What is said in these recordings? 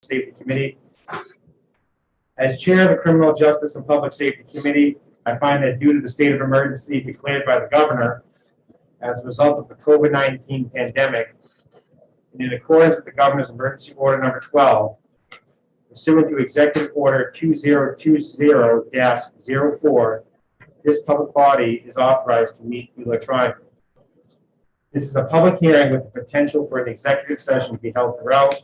Safety Committee. As chair of the Criminal Justice and Public Safety Committee, I find that due to the state of emergency declared by the governor as a result of the COVID-19 pandemic, and in accordance with the governor's emergency order number 12, pursuant to Executive Order 2020-04, this public body is authorized to meet electronically. This is a public hearing with the potential for an executive session to be held throughout.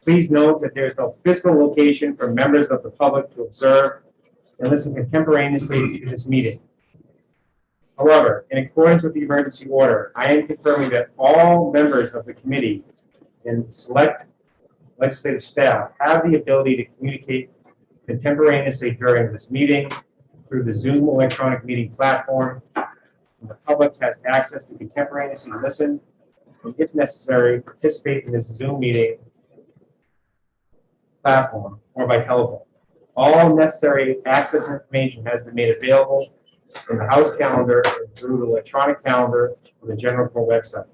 Please note that there is no physical location for members of the public to observe and listen contemporaneously to this meeting. However, in accordance with the emergency order, I am confirming that all members of the committee and select legislative staff have the ability to communicate contemporaneously during this meeting through the Zoom electronic meeting platform. And the public has access to contemporaneously listen and, if necessary, participate in this Zoom meeting platform or by telephone. All necessary access information has been made available in the House calendar and through the electronic calendar on the General Pro website.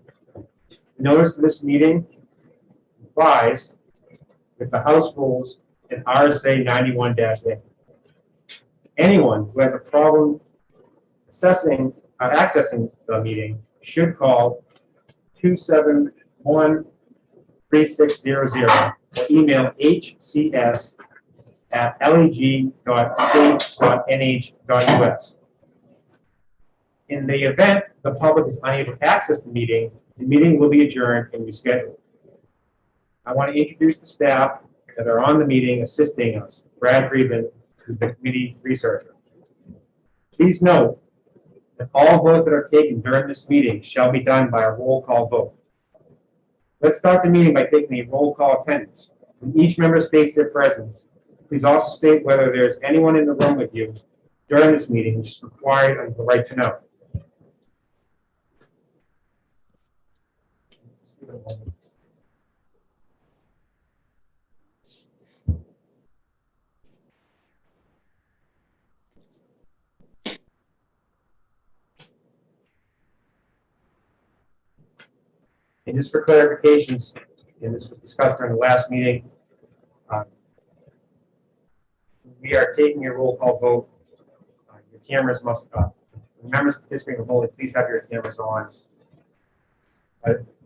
Notice for this meeting complies with the House rules and RSA 91-A. Anyone who has a problem accessing the meeting should call 271-3600 or email hcs@leg.state.nh.us. In the event the public is unable to access the meeting will be adjourned and rescheduled. I want to introduce the staff that are on the meeting assisting us. Brad Greben, who's the committee researcher. Please note that all votes that are taken during this meeting shall be done by a roll call vote. Let's start the meeting by taking a roll call attendance. When each member states their presence, please also state whether there's anyone in the room with you during this meeting, which is required under the right to know. And just for clarifications, and this was discussed during the last meeting, we are taking a roll call vote. Your cameras must, members participating in the vote, please have your cameras on.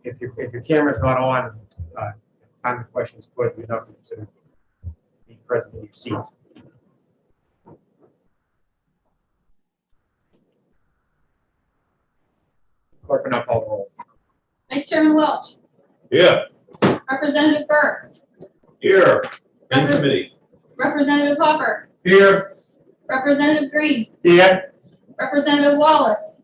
If your camera's not on, time the question is put, you're not considered being present in your seat. Clerk will now call the roll. Vice Chairman Welch. Yeah. Representative Burke. Here. In committee. Representative Hopper. Here. Representative Green. Here. Representative Wallace.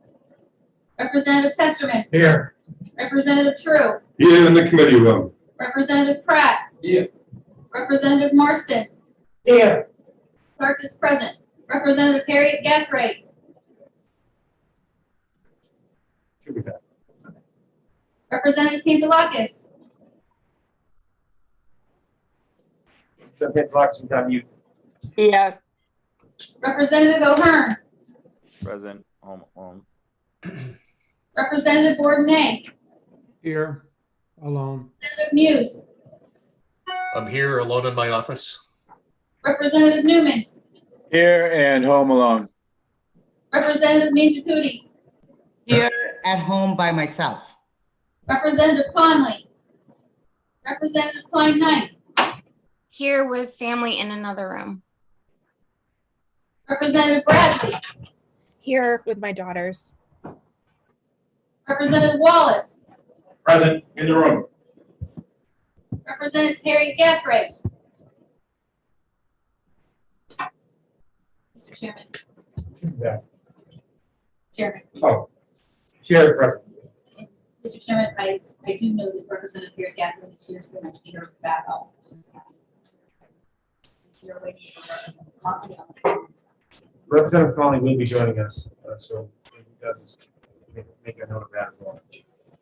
Representative Testerman. Here. Representative True. Here in the committee room. Representative Pratt. Yeah. Representative Marston. Here. Clerk is present. Representative Harriet Gathright. Should be back. Representative Pantelakis. So hit blocks and unmute. Here. Representative O'Hearn. Present. Home. Representative Bourdonnais. Here, alone. Representative Muse. I'm here alone in my office. Representative Newman. Here and home alone. Representative Minjaputi. Here at home by myself. Representative Conley. Representative Klein Knight. Here with family in another room. Representative Bradley. Here with my daughters. Representative Wallace. Present in the room. Representative Harriet Gathright. Mr. Chairman. Should be back. Chairman. Oh, chair is present. Mr. Chairman, I do know that Representative Harriet Gathright is here, so when I see her back up. You're waiting for Representative Conley. Representative Conley will be joining us, so if he does, make a note of that as well. Yes.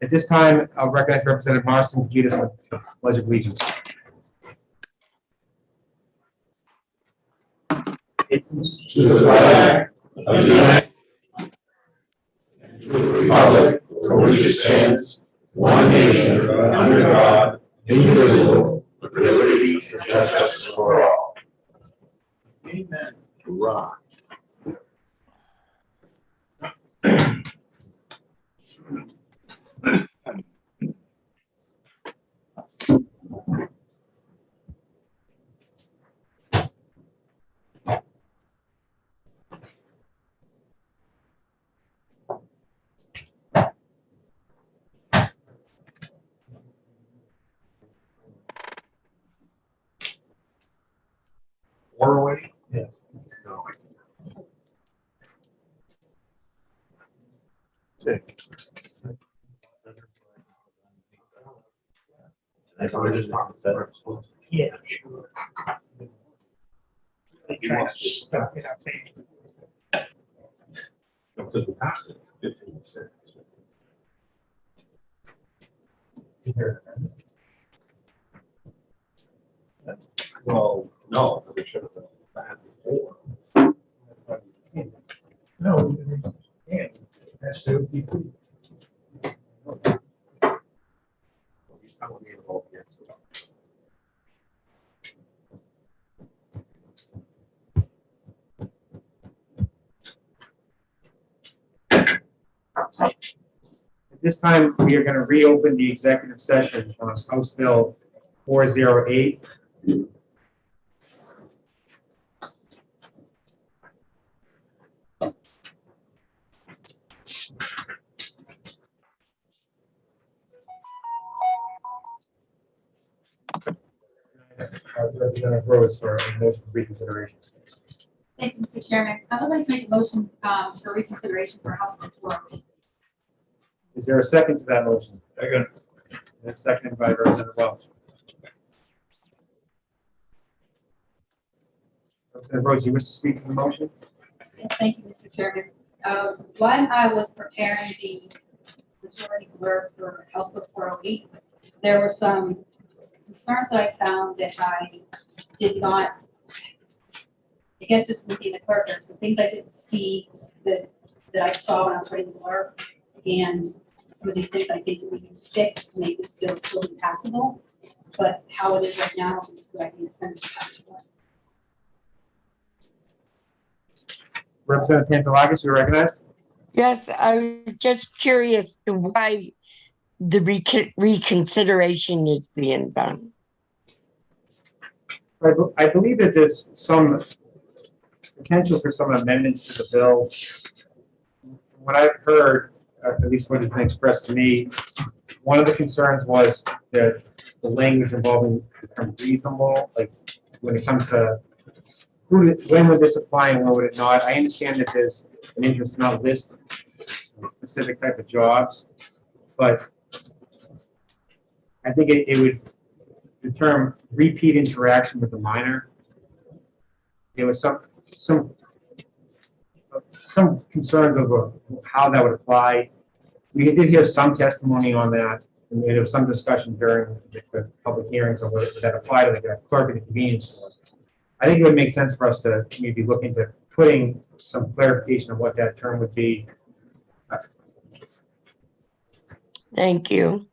At this time, I'll recognize Representative Marston to lead us in the Pledge of Allegiance. allegiance to the flag of the United States and to the republic for which it stands, one nation, under God, indivisible, with liberty and justice for all. Amen. Hurrah. Or away? Yeah. No. That's all I just talked about. Yeah, sure. They try to stop it, I think. No, because we passed it 15%. Well, no, we should have done that before. No. Yeah. That's the people. I won't be able to vote against it. At this time, we are going to reopen the executive session on House Bill 408. Representative Rose for a motion for reconsideration. Thank you, Mr. Chairman. I would like to make a motion for reconsideration for House Bill 408. Is there a second to that motion? Second. And seconded by Representative Welch. Representative Rose, you wish to speak to the motion? Yes, thank you, Mr. Chairman. When I was preparing the majority blurb for House Bill 408, there were some concerns that I found that I did not, I guess just looking at the clerk, there's some things I didn't see that I saw when I was writing the blurb. And some of these things I think we can fix to make this bill still be passable, but how it is right now is what I can send it to passable. Representative Pantelakis, you're recognized. Yes, I was just curious to why the reconsideration is being done. I believe that there's some potential for some amendments to the bill. From what I've heard, at least what has been expressed to me, one of the concerns was that the language involving the term reasonable, like when it comes to when would this apply and when would it not? I understand that there's an interest not list a specific type of jobs, but I think it would, the term repeat interaction with the minor, there was some concerns over how that would apply. We did hear some testimony on that, and there was some discussion during the public hearings on whether that applied to the clerk at the convenience store. I think it would make sense for us to maybe look into putting some clarification of what that term would be. Thank you.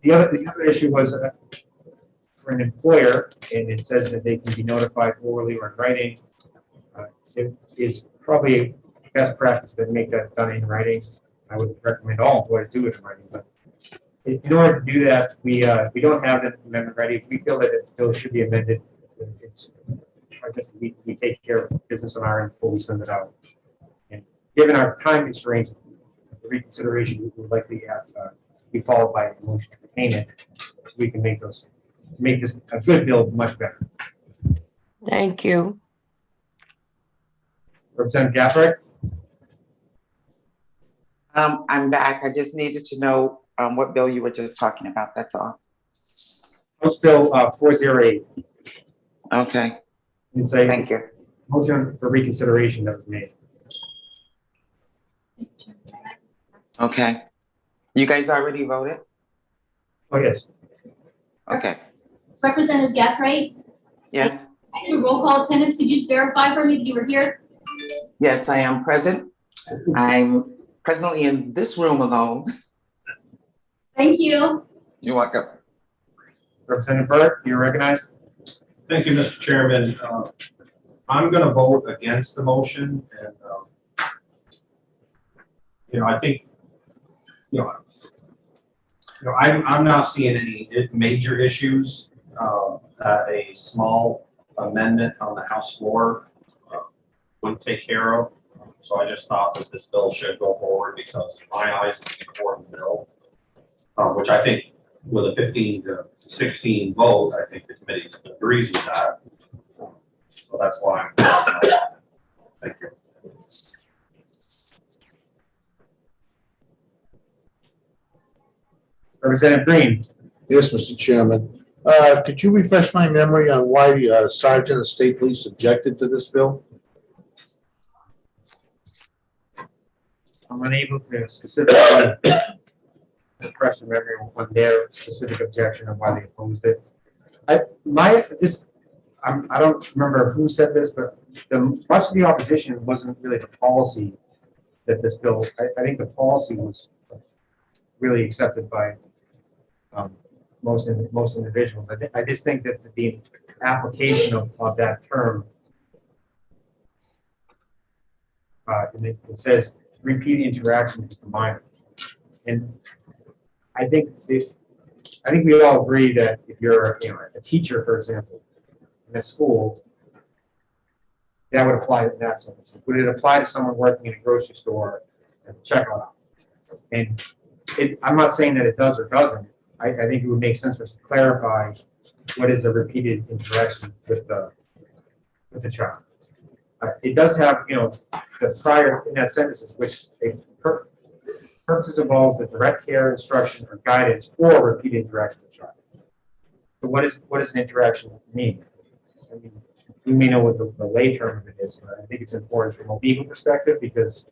The other issue was for an employer, and it says that they can be notified orally or in writing. It is probably best practice to make that done in writing. I would recommend all employers do it in writing, but in order to do that, we don't have the amendment ready. If we feel that the bill should be amended, I guess we take care of business on our end before we send it out. And given our time constraints, the reconsideration would likely have be followed by a motion to retain it, so we can make this a good bill much better. Thank you. Representative Gafford? I'm back. I just needed to know what bill you were just talking about. That's all. House Bill 408. Okay. It's a Thank you. motion for reconsideration that was made. Mr. Chairman, can I just- Okay. You guys already voted? Oh, yes. Okay. Representative Gathright, Yes. I did a roll call attendance. Could you just verify for me that you were here? Yes, I am present. I'm presently in this room alone. Thank you. You're welcome. Representative Burke, you're recognized. Thank you, Mr. Chairman. I'm going to vote against the motion, and I think, I'm not seeing any major issues that a small amendment on the House floor would take care of. So I just thought that this bill should go forward because in my eyes, it's an important bill, which I think with a 15-16 vote, I think the committee agrees with that. So that's why I'm. Thank you. Representative Green. Yes, Mr. Chairman. Could you refresh my memory on why the Sergeant of State Police objected to this bill? I'm unable to specifically refresh the memory on their specific objection of why they opposed it. I don't remember who said this, but much of the opposition wasn't really the policy that this bill. I think the policy was really accepted by most individuals. I just think that the application of that term, it says repeat interaction with the minor, and I think we all agree that if you're a teacher, for example, in a school, that would apply in that sense. Would it apply to someone working in a grocery store at the checkout? And I'm not saying that it does or doesn't. I think it would make sense for us to clarify what is a repeated interaction with the child. It does have, the prior in that sentence, which purposes involves the direct care, instruction, or guidance, or repeated interaction with the child. So what does an interaction mean? I mean, we may know what the lay term of it is, but I think it's important from a legal perspective because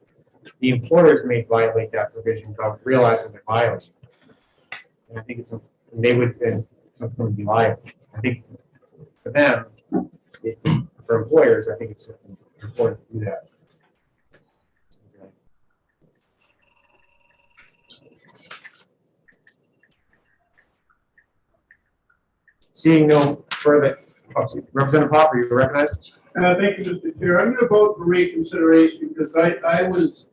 the employers may violate that provision without realizing they're violating. And I think they would then something would be liable. I think for them, for employers, I think it's important to do that. Seeing no further, Representative Hopper, you're recognized. Thank you, Mr. Chair. I'm going to vote for reconsideration because I was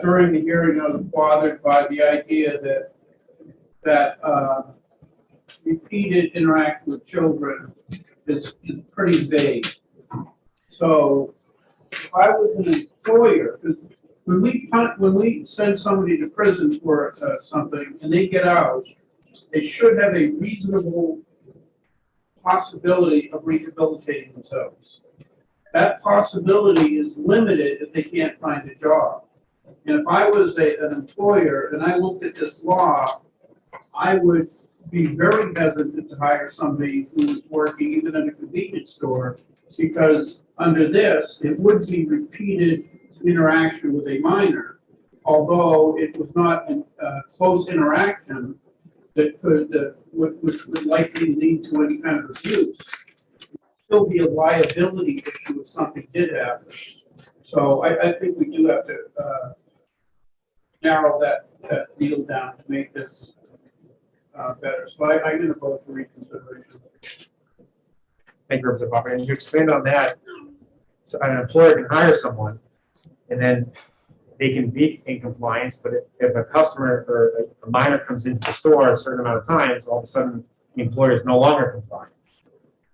during the hearing, I was bothered by the idea that repeated interaction with children is pretty vague. So if I was an employer, because when we send somebody to prison for something and they get out, they should have a reasonable possibility of rehabilitating themselves. That possibility is limited if they can't find a job. And if I was an employer and I looked at this law, I would be very hesitant to hire somebody who is working even in a convenience store, because under this, it would be repeated interaction with a minor, although it was not a close interaction that which would likely lead to any kind of abuse. Still be a liability issue if something did happen. So I think we do have to narrow that deal down to make this better. So I'm going to vote for reconsideration. Thank you, Representative Hopper. And to expand on that, so an employer can hire someone and then they can be in compliance, but if a customer or a minor comes into the store a certain amount of times, all of a sudden the employer is no longer compliant.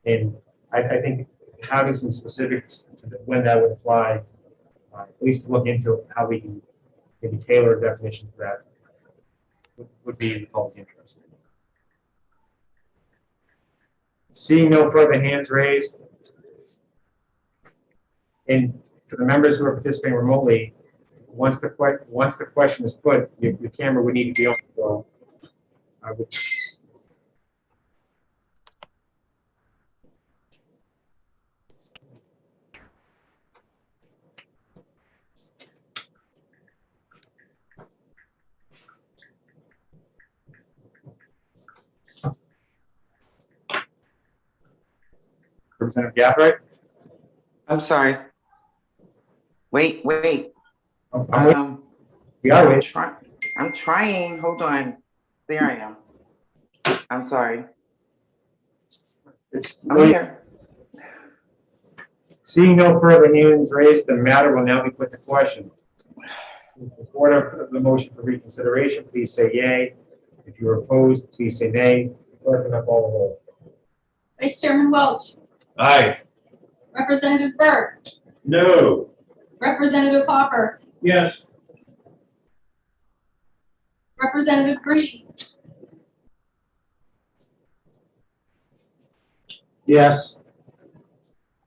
And I think having some specifics to when that would apply, at least to look into how we can maybe tailor a definition to that, would be in the public interest. Seeing no further hands raised, and for the members who are participating remotely, once the question is put, your camera would need to be on. So I would. Representative Gathright? I'm sorry. Wait. I'm waiting. We are waiting. I'm trying. Hold on. There I am. I'm sorry. I'm here. Seeing no further hands raised, the matter will now be put to question. In support of the motion for reconsideration, please say yay. If you are opposed, please say nay. Clerk, can I call the roll? Vice Chairman Welch, Aye. Representative Byrd, No. Representative Hopper, Yes. Representative Green, Yes.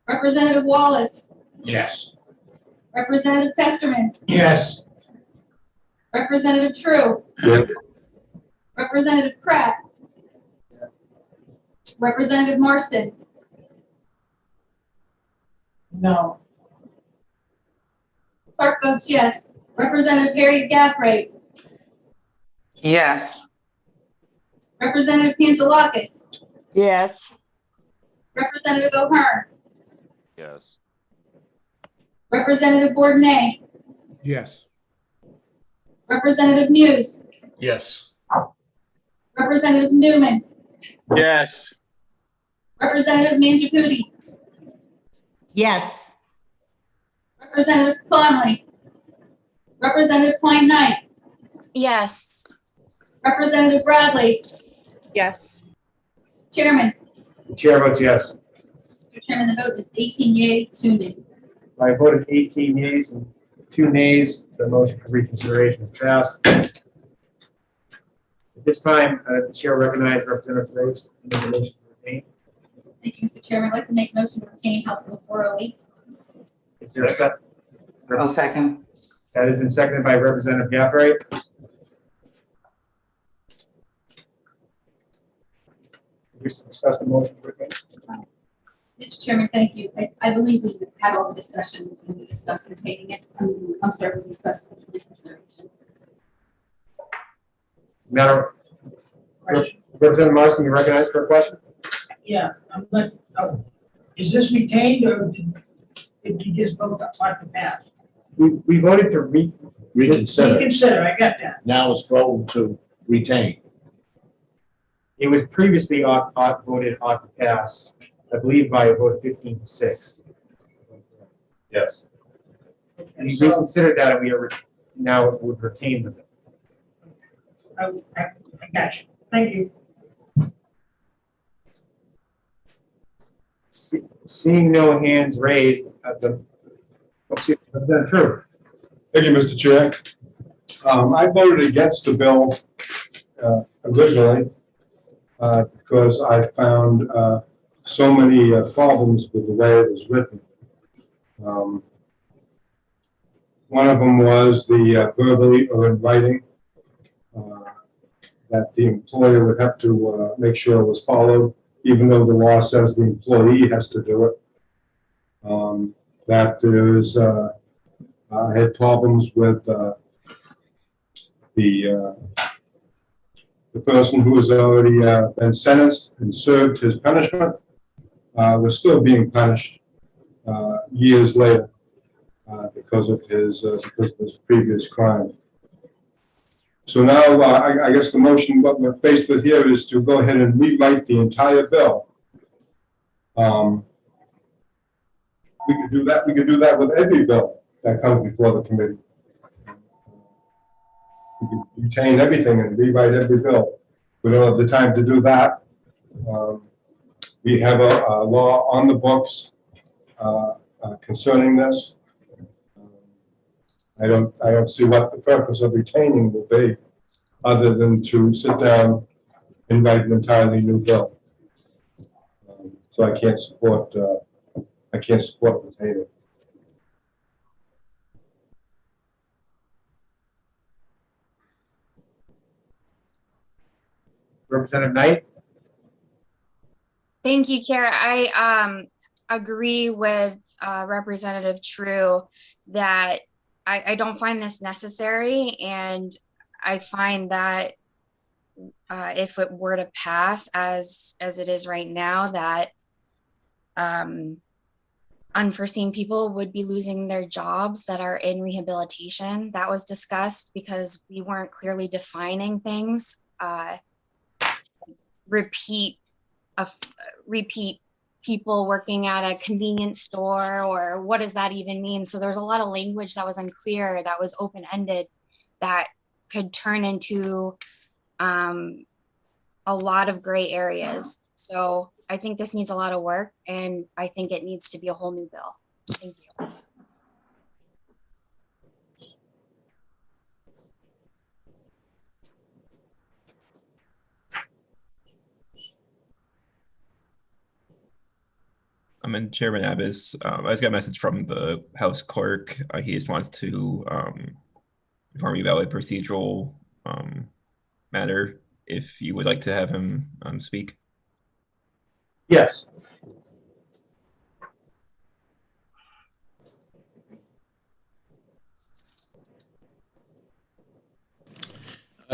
Representative Wallace, Yes. Representative Testerman, Yes. Representative True, Yes. Representative Pratt, Representative Marston, No. clerk votes yes. Representative Harriet Gathright, Yes. Representative Pantelakis, Yes. Representative O'Hearn, Yes. Representative Bourdonnais, Yes. Representative Muse, Yes. Representative Newman, Yes. Representative Mangiacuti, Yes. Representative Conley, Representative Klein Knight, Yes. Representative Bradley, Yes. Chairman. The chair votes yes. Mr. Chairman, the vote is 18 yea, 2 nay. I voted 18 yeas and 2 nays. The motion for reconsideration is passed. At this time, the chair recognizes Representative Rose. Make a motion to retain. Thank you, Mr. Chairman. I'd like to make a motion to retain House Bill 408. Is there a second? I'll second. That has been seconded by Representative Gathright. We discuss the motion to retain. Mr. Chairman, thank you. I believe we had all the discussion when we discussed retaining it. I'm sorry, we discussed the reconsideration. Madam Representative Marston, you recognized for a question? Yeah, I'm like, is this retained or did you just vote on the pass? We voted to Reconsider. Reconsider, I got that. Now it's voting to retain. It was previously voted off the pass, I believe by a vote of 15-6. Yes. We reconsidered that and we are now would retain the bill. I got you. Thank you. Seeing no hands raised at the, Representative True. Thank you, Mr. Chair. I voted against the bill originally because I found so many problems with the way it was written. One of them was the verbally or in writing that the employer would have to make sure it was followed, even though the law says the employee has to do it. That there's I had problems with the person who has already been sentenced and served his punishment was still being punished years later because of his previous crime. So now I guess the motion, what we're faced with here is to go ahead and rewrite the entire bill. We could do that. We could do that with every bill that comes before the committee. We could retain everything and rewrite every bill. We don't have the time to do that. We have a law on the books concerning this. I don't see what the purpose of retaining will be, other than to sit down and write an entirely new bill. So I can't support retaining. Representative Knight. Thank you, Chair. I agree with Representative True that I don't find this necessary, and I find that if it were to pass as it is right now, that unforeseen people would be losing their jobs that are in rehabilitation. That was discussed because we weren't clearly defining things. Repeat people working at a convenience store, or what does that even mean? So there's a lot of language that was unclear, that was open-ended, that could turn into a lot of gray areas. So I think this needs a lot of work, and I think it needs to be a whole new bill. Thank you. And Chairman Abbas, I just got a message from the House Clerk. He just wants to inform you about a procedural matter, if you would like to have him speak. Yes.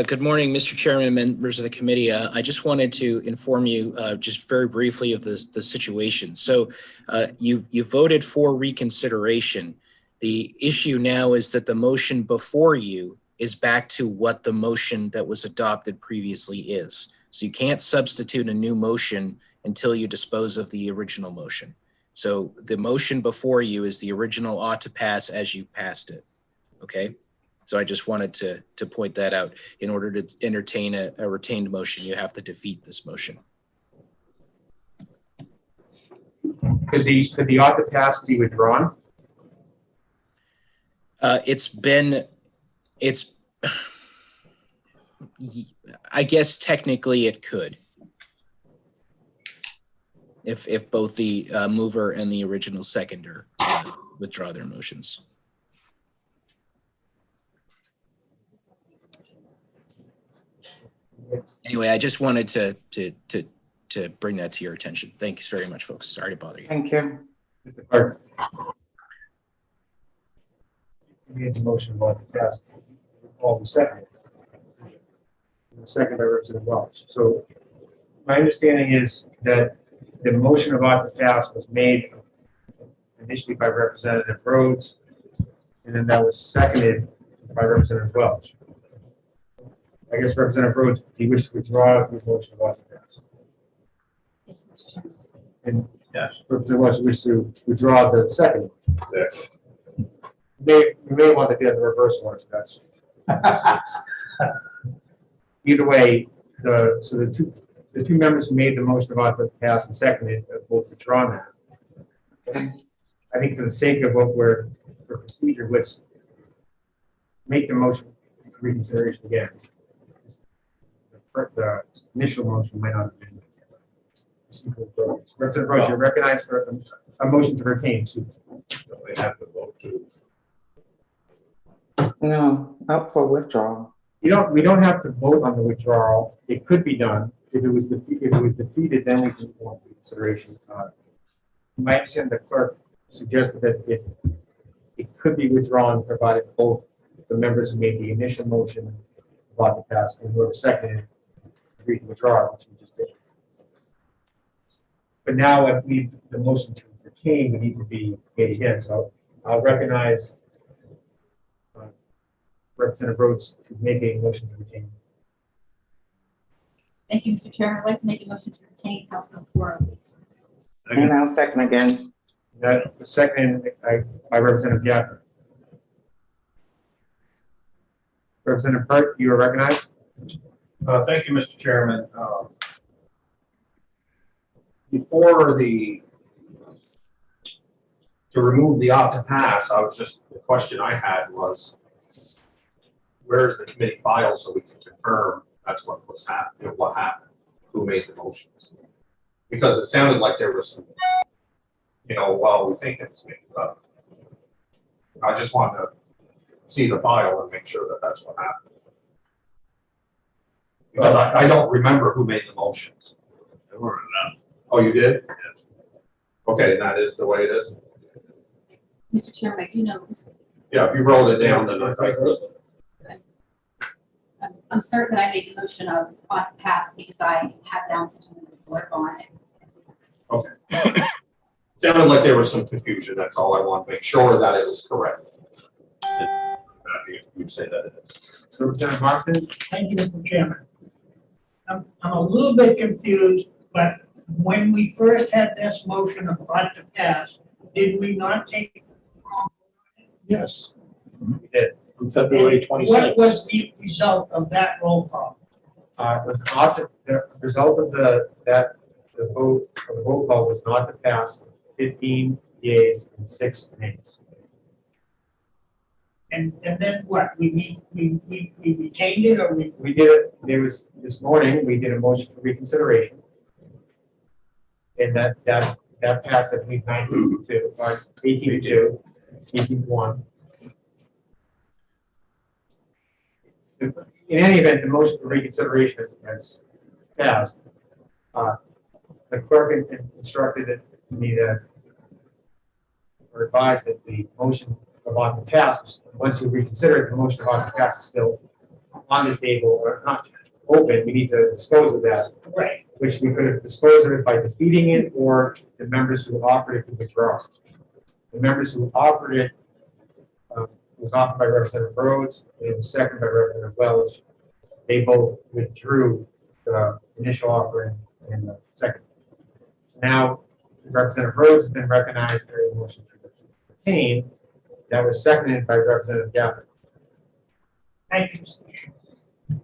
Good morning, Mr. Chairman, members of the committee. I just wanted to inform you just very briefly of the situation. So you voted for reconsideration. The issue now is that the motion before you is back to what the motion that was adopted previously is. So you can't substitute a new motion until you dispose of the original motion. So the motion before you is the original ought to pass as you passed it, okay? So I just wanted to point that out. In order to entertain a retained motion, you have to defeat this motion. Could the ought to pass be withdrawn? I guess technically it could. If both the mover and the original seconder withdraw their motions. Anyway, I just wanted to bring that to your attention. Thanks very much, folks. Sorry to bother you. Thank you. Mr. Clerk. You made the motion about the pass. All the second. The second by Representative Welch. So my understanding is that the motion about the pass was made initially by Representative Rhodes, and then that was seconded by Representative Welch. I guess Representative Rhodes, do you wish to withdraw your motion about the pass? Yes, Mr. Chairman. And yes, Representative Welch wishes to withdraw the second. You may want to get the reverse one if that's. Either way, the two members who made the motion about the pass and seconded both withdrawn that. Okay. I think for the sake of what we're for procedure, let's make the motion for reconsideration again. The initial motion might not have been. Representative Rhodes, you're recognized for a motion to retain too. So they have to vote to. No, up for withdrawal. We don't have to vote on the withdrawal. It could be done. If it was defeated, then we can go on consideration. My understanding, the clerk suggested that if it could be withdrawn, provided both the members who made the initial motion about the pass and whoever seconded agreed to withdraw, which we just did. But now, if the motion to retain would need to be made again. So I'll recognize Representative Rhodes to make a motion to retain. Thank you, Mr. Chairman. I'd like to make a motion to retain House Bill 408. And I'll second again. That was seconded by Representative Gaffney. Representative Hurt, you are recognized. Thank you, Mr. Chairman. Before to remove the ought to pass, the question I had was, where's the committee file so we can confirm that's what was happening, what happened, who made the motions? Because it sounded like there was some, well, we think it was me, but I just wanted to see the file and make sure that that's what happened. Because I don't remember who made the motions. Oh, you did? Okay, that is the way it is. Mr. Chairman, I do know this. Yeah, if you wrote it down, then I could. I'm certain that I made the motion of ought to pass because I have down to do the work on it. Okay. Sounded like there was some confusion, that's all. I want to make sure that it was correct. You say that it is. So Representative Marston? Thank you, Mr. Chairman. I'm a little bit confused, but when we first had this motion about to pass, did we not take? Yes, We did. on February What 26th. was the result of that roll call? Was not, the result of the vote, of the roll call was not to pass, 15 yeas and 6 nays. And then what? We retained it, or we? We did it, there was, this morning, we did a motion for reconsideration. And that passed, I believe, 19 to 2, 18 to 2, 18 to 1. In any event, the motion for reconsideration has passed. The clerk instructed me that, or advised that the motion about to pass, once you reconsider it, the motion about to pass is still on the table or not open. We need to dispose of that. Right. Which we could have disposed of it by defeating it, or the members who offered it to withdraw. The members who offered it was offered by Representative Rhodes, and it was seconded by Representative Welch. They both withdrew the initial offer and the second. So now Representative Rhodes has been recognized for a motion to retain. That was seconded by Representative Gafford. Thank you.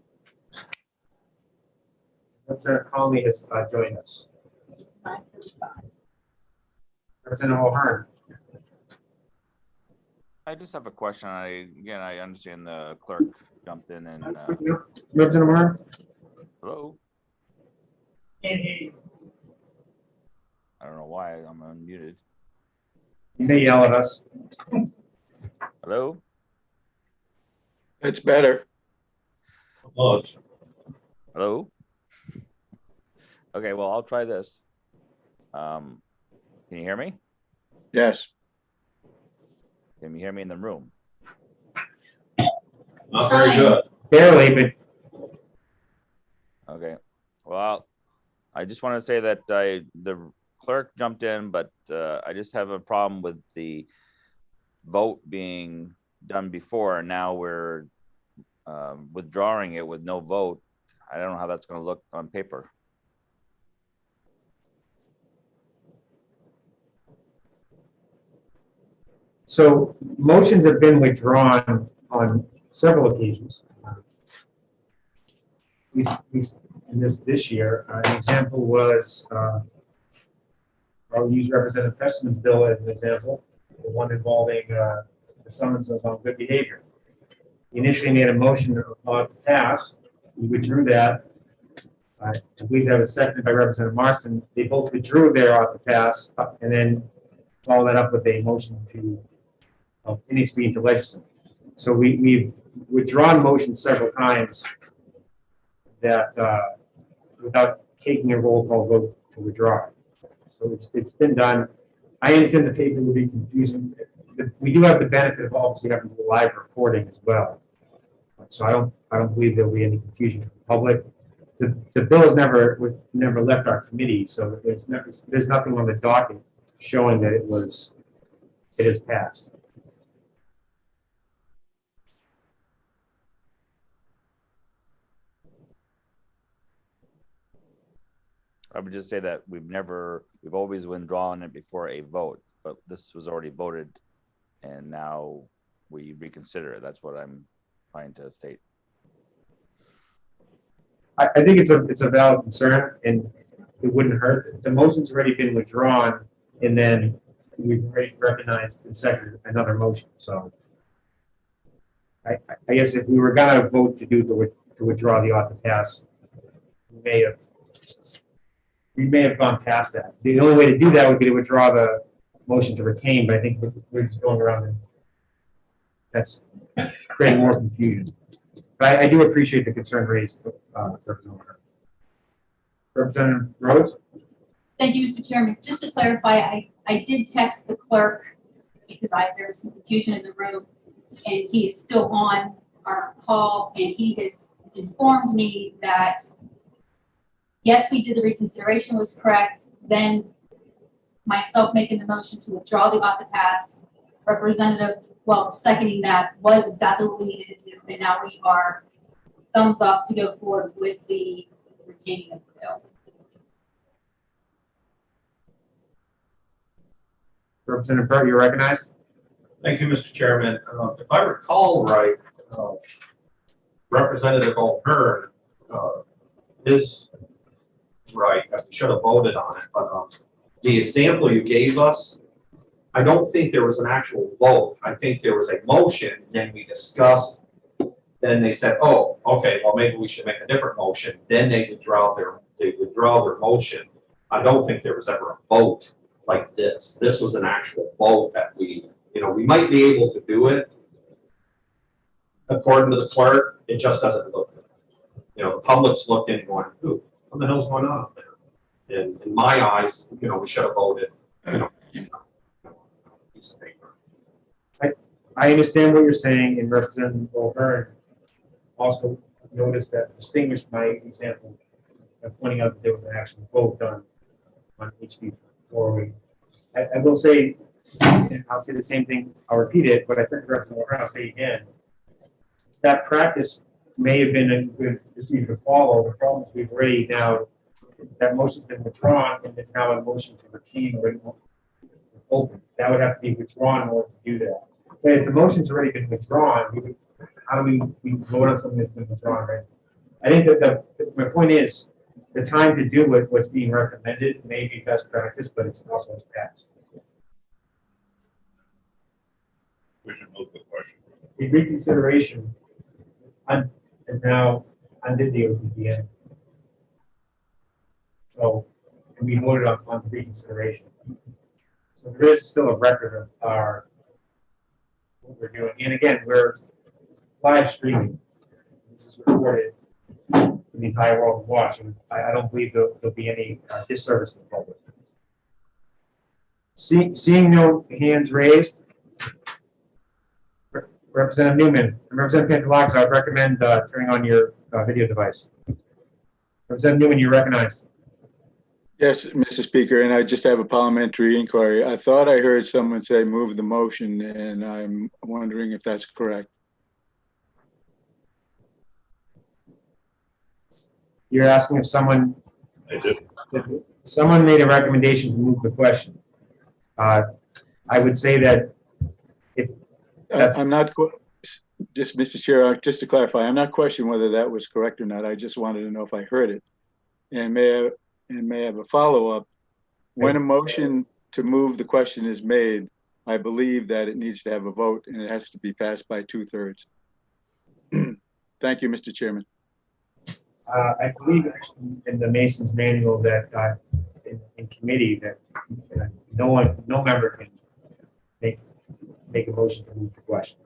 Representative Conley has joined us. Representative O'Hearn. I just have a question. I understand the clerk jumped in and, Representative O'Hearn? hello? And I don't know why I'm unmuted. You may yell at us. Hello? It's better. Hello? Okay, well, I'll try this. Can you hear me? Yes. Can you hear me in the room? Not very good. Barely, but Okay. Well, I just want to say that the clerk jumped in, but I just have a problem with the vote being done before, and now we're withdrawing it with no vote. I don't know how that's going to look on paper. so motions have been withdrawn on several occasions. At least in this year, an example was, I'll use Representative Preston's bill as an example, the one involving the summonses on good behavior. He initially made a motion to pass. He withdrew that. I believe that was seconded by Representative Marston. They both withdrew their ought to pass, and then followed that up with a motion to inexpedient to legislate. So we've withdrawn motions several times that without taking a roll call vote to withdraw. So it's been done. I understand the paper will be confusing. We do have the benefit of obviously having the live recording as well. So I don't believe there'll be any confusion for the public. The bill has never left our committee, so there's nothing on the docket showing that it has passed. I would just say that we've always withdrawn it before a vote, but this was already voted, and now we reconsider it. That's what I'm trying to state. I think it's a valid concern, and it wouldn't hurt. The motion's already been withdrawn, and then we've already recognized and seconded another motion. So I guess if we were gonna vote to withdraw the ought to pass, we may have gone past that. The only way to do that would be to withdraw the motion to retain, but I think we're just going around and that's creating more confusion. But I do appreciate the concern raised, Representative Rhodes. Thank you, Mr. Chairman. Just to clarify, I did text the clerk because there was some confusion in the room, and he is still on our call, and he has informed me that yes, we did the reconsideration was correct. Then myself making the motion to withdraw the ought to pass, Representative, well, seconding that was exactly what we needed to do, and now we are thumbs up to go forward with the retaining of the bill. Representative Burt, you're recognized. Thank you, Mr. Chairman. If I recall right, Representative O'Hearn is right, that we should have voted on it, but the example you gave us, I don't think there was an actual vote. I think there was a motion, then we discussed, then they said, oh, okay, well, maybe we should make a different motion. Then they withdraw their motion. I don't think there was ever a vote like this. This was an actual vote that we might be able to do it. According to the clerk, it just doesn't look good. The public's looking going, ooh, what the hell's going on up there? And in my eyes, we should have voted, piece of paper. I understand what you're saying, and Representative O'Hearn also noticed that distinguished my example of pointing out that there was an actual vote done on HB 408. I will say, and I'll say the same thing, I'll repeat it, but I think Representative O'Hearn, I'll say again, that practice may have been a good procedure to follow. The problem is we've already now, that motion's been withdrawn, and it's now a motion to retain or open. That would have to be withdrawn in order to do that. But if the motion's already been withdrawn, how do we vote on something that's been withdrawn, right? I think that my point is, the time to do what's being recommended may be best practice, but it's also past. We should move the question. The reconsideration is now undid the OPPN. So, and we voted on reconsideration. So there is still a record of what we're doing. And again, we're live streaming. This is recorded for the entire world to watch. And I don't believe there'll be any disservice to the public. Seeing no hands raised, Representative Newman and Representative Pantelakis, I would recommend turning on your video device. Representative Newman, you're recognized. Yes, Mr. Speaker, and I just have a parliamentary inquiry. I thought I heard someone say move the motion, and I'm wondering if that's correct. You're asking if someone made a recommendation to move the question. I would say that if that's I'm not, just Mr. Chair, just to clarify, I'm not questioning whether that was correct or not. I just wanted to know if I heard it. And may I have a follow-up. When a motion to move the question is made, I believe that it needs to have a vote and it has to be passed by 2/3. Thank you, Mr. Chairman. I believe actually in the Mason's manual that in committee that no member can make a motion to move the question.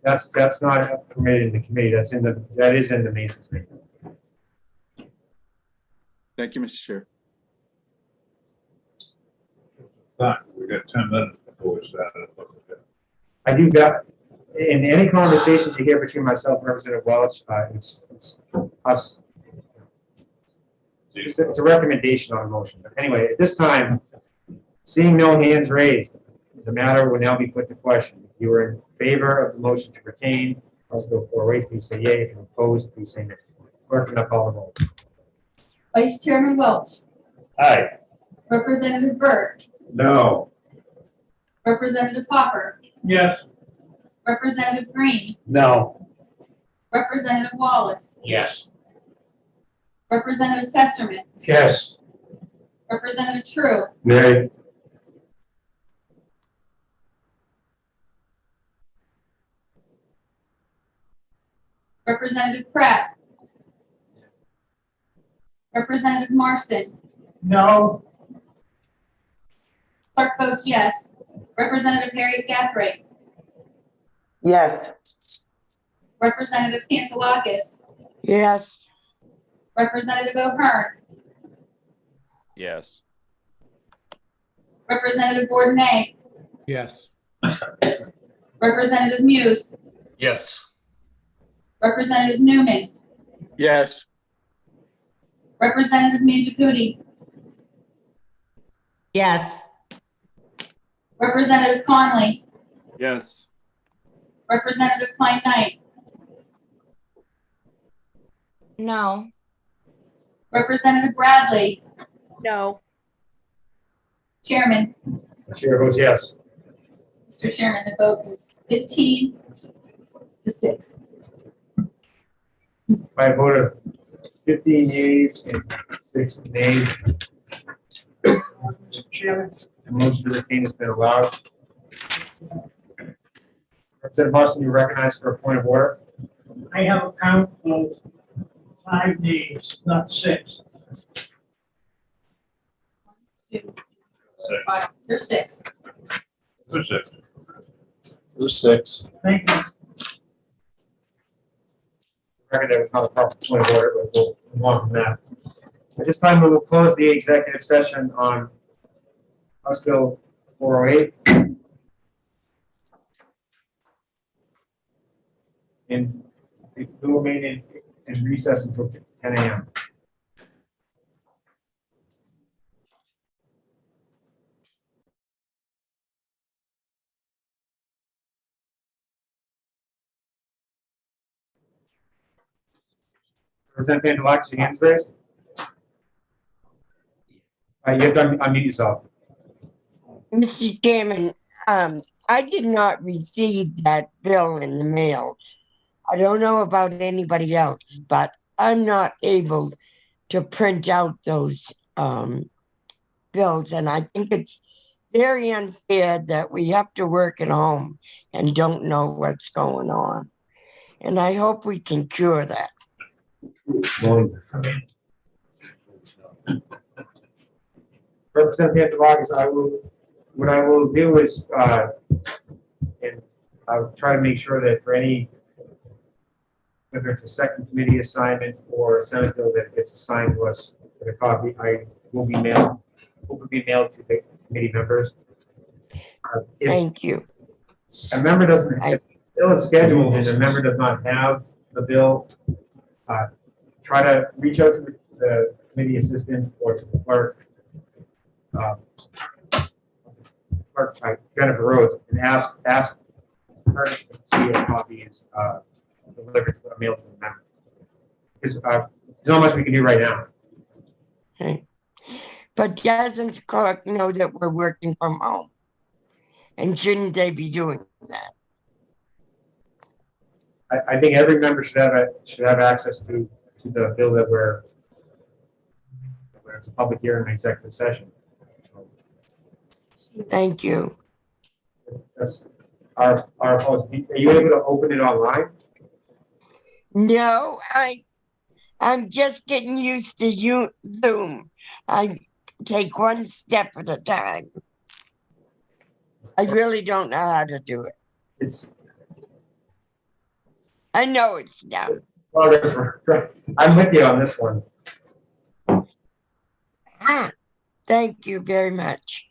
That's not permitted in the committee. That is in the Mason's manual. Thank you, Mr. Chair. We got 10 minutes before we start. I do got, in any conversations you hear between myself and Representative Welch, it's us. It's a recommendation on a motion. But anyway, at this time, seeing no hands raised, the matter will now be put to question. If you are in favor of the motion to retain House Bill 408, please say yea. If you're opposed, please say nay. Clerk, can I call the roll? Vice Chairman Welch. Aye. Representative Burt. No. Representative Hopper. Yes. Representative Green. No. Representative Wallace. Yes. Representative Testerman. Yes. Representative True. Nay. Representative Pratt. Representative Marston. No. Clerk votes yes. Representative Harriet Gathright. Yes. Representative Pantelakis. Yes. Representative O'Hearn. Yes. Representative Bourdonnais. Yes. Representative Muse. Yes. Representative Newman. Yes. Representative Mangiacuti, Yes. Representative Conley, Yes. Representative Klein Knight, No. Representative Bradley, No. Chairman. The chair votes yes. Mr. Chairman, the vote is 15-6. By a vote of 15 yeas and 6 nays, Mr. Chairman, the motion to retain has been allowed. Representative Boston, you recognized for a point of order. I have a count of 5 nays, not 6. There's 6. There's 6. Thank you. Record that was not a proper point of order, but we'll move on from that. At this time, we will close the executive session on House Bill 408. And we will remain in recess until 10 a.m. Representative Vandalakis, your hands raised. You have to unmute yourself. Mr. Chairman, I did not receive that bill in the mail. I don't know about anybody else, but I'm not able to print out those bills, and I think it's very unfair that we have to work at home and don't know what's going on. And I hope we can cure that. Representative Vandalakis, what I will do is, and I'll try to make sure that for any, whether it's a second committee assignment or a Senate bill that gets assigned to us, with a copy, will be mailed to the committee members. If Thank you. a member doesn't, if the bill is scheduled and a member does not have the bill, try to reach out to the committee assistant or to the clerk, Jennifer Rhodes, and ask her to see if a copy is delivered to a mail to the member. Because there's not much we can do right now. Okay. But doesn't the clerk know that we're working from home? And shouldn't they be doing that? I think every member should have access to the bill that where it's a public hearing and executive session. Thank you. That's our policy. Are you able to open it online? No, I'm just getting used to Zoom. I take one step at a time. I really don't know how to do it. I know it's done. I'm with you on this one. Thank you very much.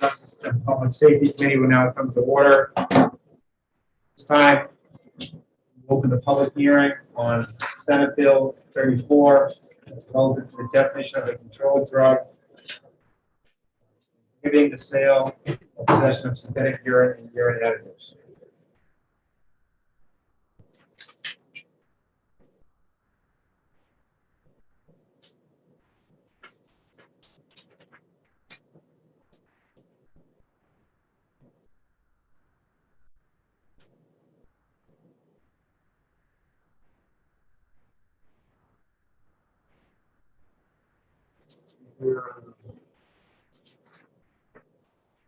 Justice and Public Safety Committee will now come to order. This time, we'll open the public hearing on Senate Bill 34, relevant to the definition of a controlled drug, prohibiting the sale or possession of synthetic urine and urine additives.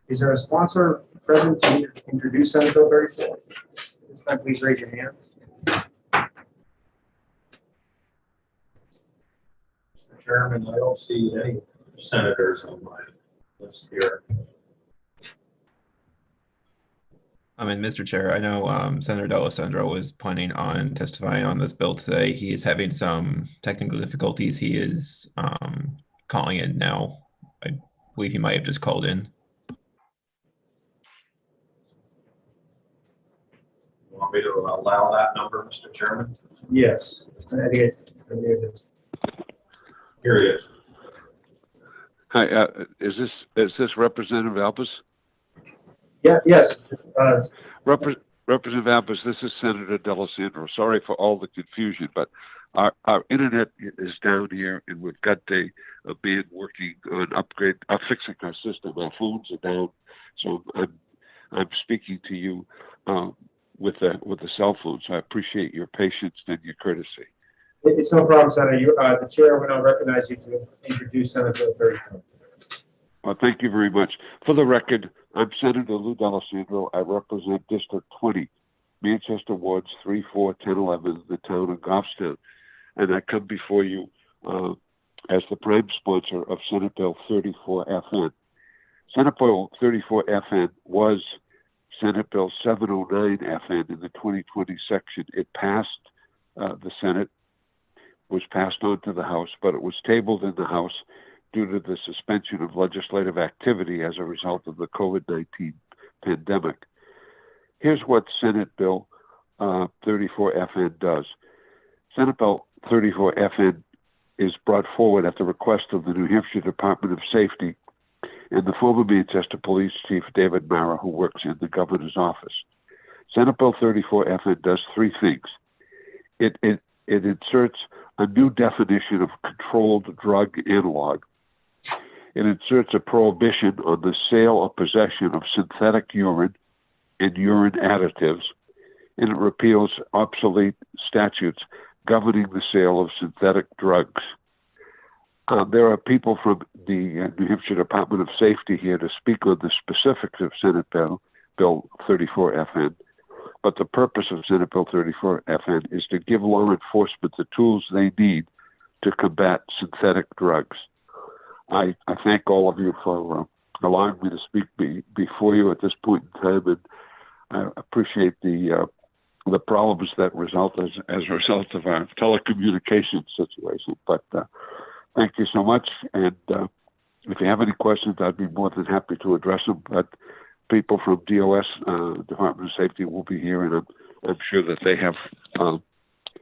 Is there a sponsor present to introduce Senate Bill 34? This time, please raise your hand. Mr. Chairman, I don't see any senators on my list here. Mr. Chair, I know Senator D'Alessandro was planning on testifying on this bill today. He is having some technical difficulties. He is calling in now. I believe he might have just called in. You want me to allow that number, Mr. Chairman? Yes. I think it Here he is. Hi, is this Representative Alpes? Yeah, yes. Representative Alpes, this is Senator D'Alessandro. Sorry for all the confusion, but our internet is down here, and we've got a man working on fixing our system. Our phones are down, so I'm speaking to you with a cell phone. So I appreciate your patience and your courtesy. It's no problem, Senator. The chair will now recognize you to introduce Senate Bill 34. Well, thank you very much. For the record, I'm Senator Lou D'Alessandro. I represent District 20, Manchester Wards 3, 4, 10, 11, the town of Goffstown. And I come before you as the prime sponsor of Senate Bill 34FN. Senate Bill 34FN was Senate Bill 709FN in the 2020 section. It passed the Senate, was passed on to the House, but it was tabled in the House due to the suspension of legislative activity as a result of the COVID-19 pandemic. Here's what Senate Bill 34FN does. Senate Bill 34FN is brought forward at the request of the New Hampshire Department of Safety and the former Manchester Police Chief David Mara, who works in the governor's office. Senate Bill 34FN does three things. It inserts a new definition of controlled drug analog. It inserts a prohibition on the sale or possession of synthetic urine and urine additives, and it repeals obsolete statutes governing the sale of synthetic drugs. There are people from the New Hampshire Department of Safety here to speak on the specifics of Senate Bill 34FN, but the purpose of Senate Bill 34FN is to give law enforcement the tools they need to combat synthetic drugs. I thank all of you for allowing me to speak before you at this point in time, and I appreciate the problems that result as a result of our telecommunications situation. But thank you so much, and if you have any questions, I'd be more than happy to address them. But people from DOS, Department of Safety, will be here, and I'm sure that they have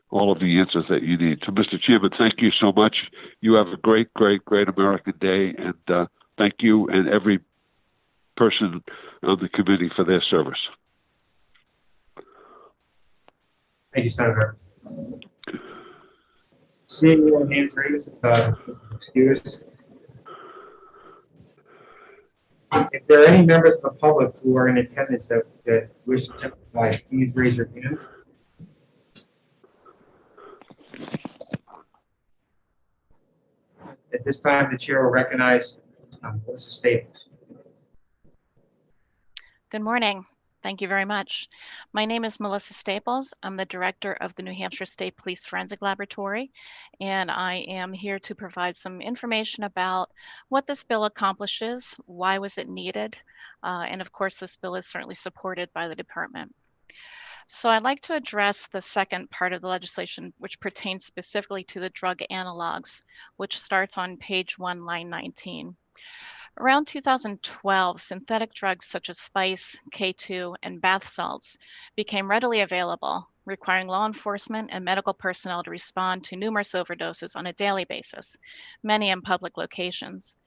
all of the answers that you need. So, Mr. Chairman, thank you so much. You have a great, great, great American Day, and thank you and every person on the committee for their service. Thank you, Senator. Seeing no hands raised, this is excused. If there are any members of the public who are in attendance that wish to testify, please raise your hand. At this time, the chair will recognize Melissa Staples. Good morning. Thank you very much. My name is Melissa Staples. I'm the director of the New Hampshire State Police Forensic Laboratory, and I am here to provide some information about what this bill accomplishes, why was it needed, and of course, this bill is certainly supported by the department. So I'd like to address the second part of the legislation, which pertains specifically to the drug analogs, which starts on page 1, line 19. Around 2012, synthetic drugs such as spice, K2, and bath salts became readily available, requiring law enforcement and medical personnel to respond to numerous overdoses on a daily basis, many in public locations.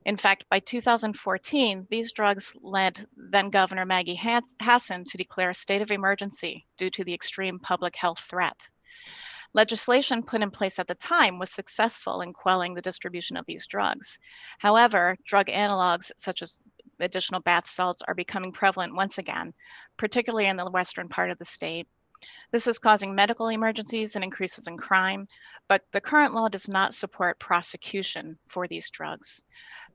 In fact, by 2014, these drugs led then Governor Maggie Hassan to declare a state of emergency due to the extreme public health threat. Legislation put in place at the time was successful in quelling the distribution of these drugs. However, drug analogs such as additional bath salts are becoming prevalent once again, particularly in the western part of the state. This is causing medical emergencies and increases in crime, but the current law does not support prosecution for these drugs.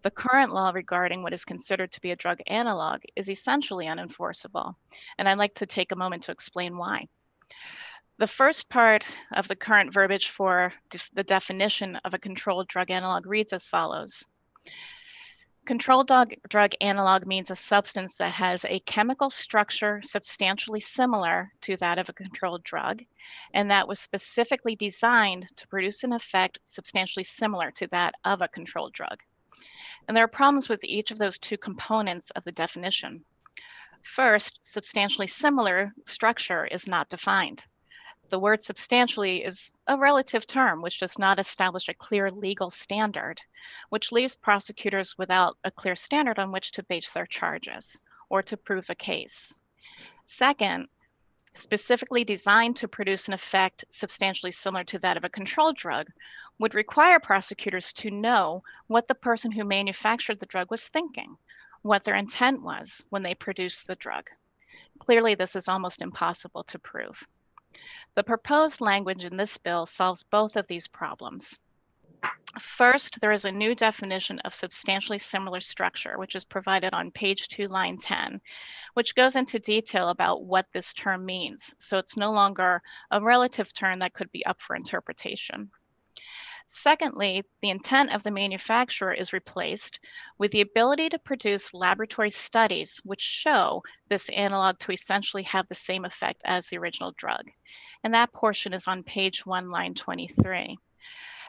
The current law regarding what is considered to be a drug analog is essentially unenforceable, and I'd like to take a moment to explain why. The first part of the current verbiage for the definition of a controlled drug analog reads as follows. Controlled drug analog means a substance that has a chemical structure substantially similar to that of a controlled drug, and that was specifically designed to produce an effect substantially similar to that of a controlled drug. And there are problems with each of those two components of the definition. First, substantially similar structure is not defined. The word substantially is a relative term which does not establish a clear legal standard, which leaves prosecutors without a clear standard on which to base their charges or to prove a case. Second, specifically designed to produce an effect substantially similar to that of a controlled drug would require prosecutors to know what the person who manufactured the drug was thinking, what their intent was when they produced the drug. Clearly, this is almost impossible to prove. The proposed language in this bill solves both of these problems. First, there is a new definition of substantially similar structure, which is provided on page 2, line 10, which goes into detail about what this term means. So it's no longer a relative term that could be up for interpretation. Secondly, the intent of the manufacturer is replaced with the ability to produce laboratory studies which show this analog to essentially have the same effect as the original drug. And that portion is on page 1, line 23.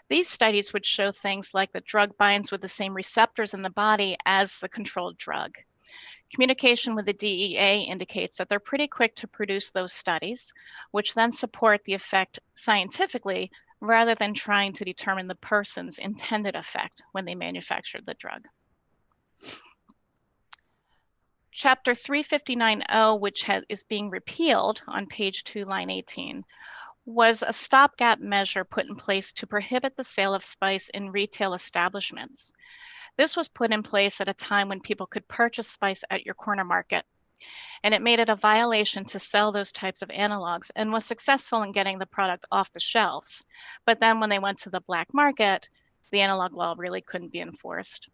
These studies would show things like the drug binds with the same receptors in the body as the controlled drug. Communication with the DEA indicates that they're pretty quick to produce those studies, which then support the effect scientifically rather than trying to determine the person's intended effect when they manufactured the drug. Chapter 359.0, which is being repealed on page 2, line 18, was a stopgap measure put in place to prohibit the sale of spice in retail establishments. This was put in place at a time when people could purchase spice at your corner market, and it made it a violation to sell those types of analogs and was successful in getting the product off the shelves. But then when they went to the black market, the analog law really couldn't be enforced.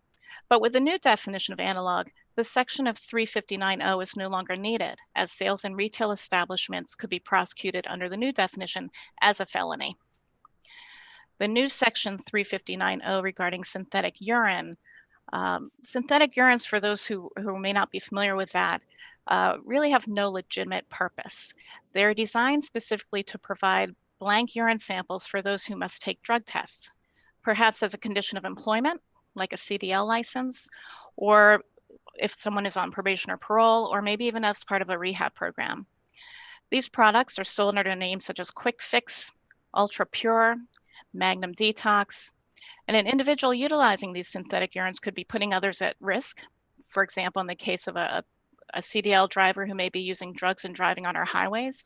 But with the new definition of analog, the section of 359.0 is no longer needed, as sales in retail establishments could be prosecuted under the new definition as a felony. The new section 359.0 regarding synthetic urine. Synthetic urines, for those who may not be familiar with that, really have no legitimate purpose. They're designed specifically to provide blank urine samples for those who must take drug tests, perhaps as a condition of employment, like a CDL license, or if someone is on probation or parole, or maybe even as part of a rehab program. These products are sold under names such as Quick Fix, Ultra Pure, Magnum Detox, and an individual utilizing these synthetic urines could be putting others at risk. For example, in the case of a CDL driver who may be using drugs and driving on our highways,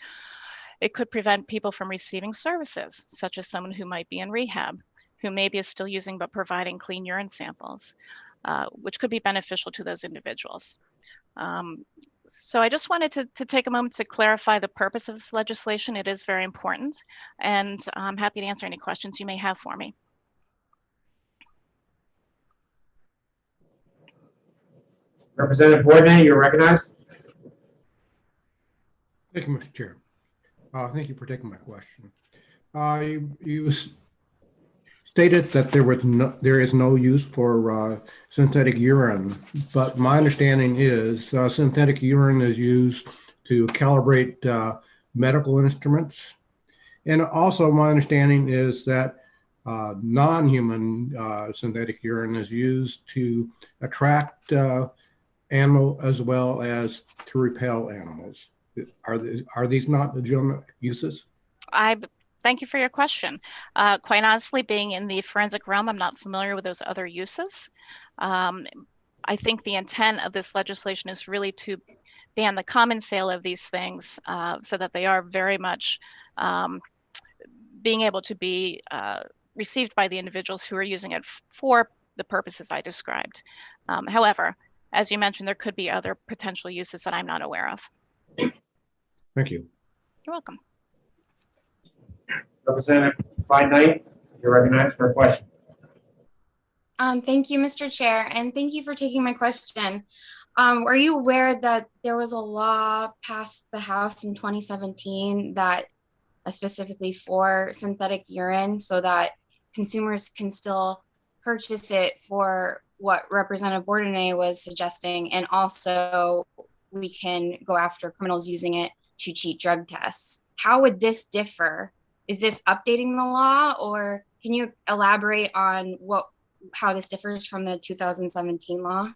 It could prevent people from receiving services, such as someone who might be in rehab, who maybe is still using but providing clean urine samples, which could be beneficial to those individuals. So I just wanted to take a moment to clarify the purpose of this legislation. It is very important, and I'm happy to answer any questions you may have for me. Representative Bourdon, you're recognized. Thank you, Mr. Chair. Thank you for taking my question. You stated that there is no use for synthetic urine, but my understanding is synthetic urine is used to calibrate medical instruments. And also my understanding is that non-human synthetic urine is used to attract animal as well as to repel animals. Are these not legitimate uses? Thank you for your question. Quite honestly, being in the forensic realm, I'm not familiar with those other uses. I think the intent of this legislation is really to ban the common sale of these things so that they are very much being able to be received by the individuals who are using it for the purposes I described. However, as you mentioned, there could be other potential uses that I'm not aware of. Thank you. You're welcome. Representative By Knight, you're recognized for a question. Thank you, Mr. Chair, and thank you for taking my question. Are you aware that there was a law passed the House in 2017 that specifically for synthetic urine so that consumers can still purchase it for what Representative Bourdonnais was suggesting, and also we can go after criminals using it to cheat drug tests? How would this differ? Is this updating the law, or can you elaborate on how this differs from the 2017 law?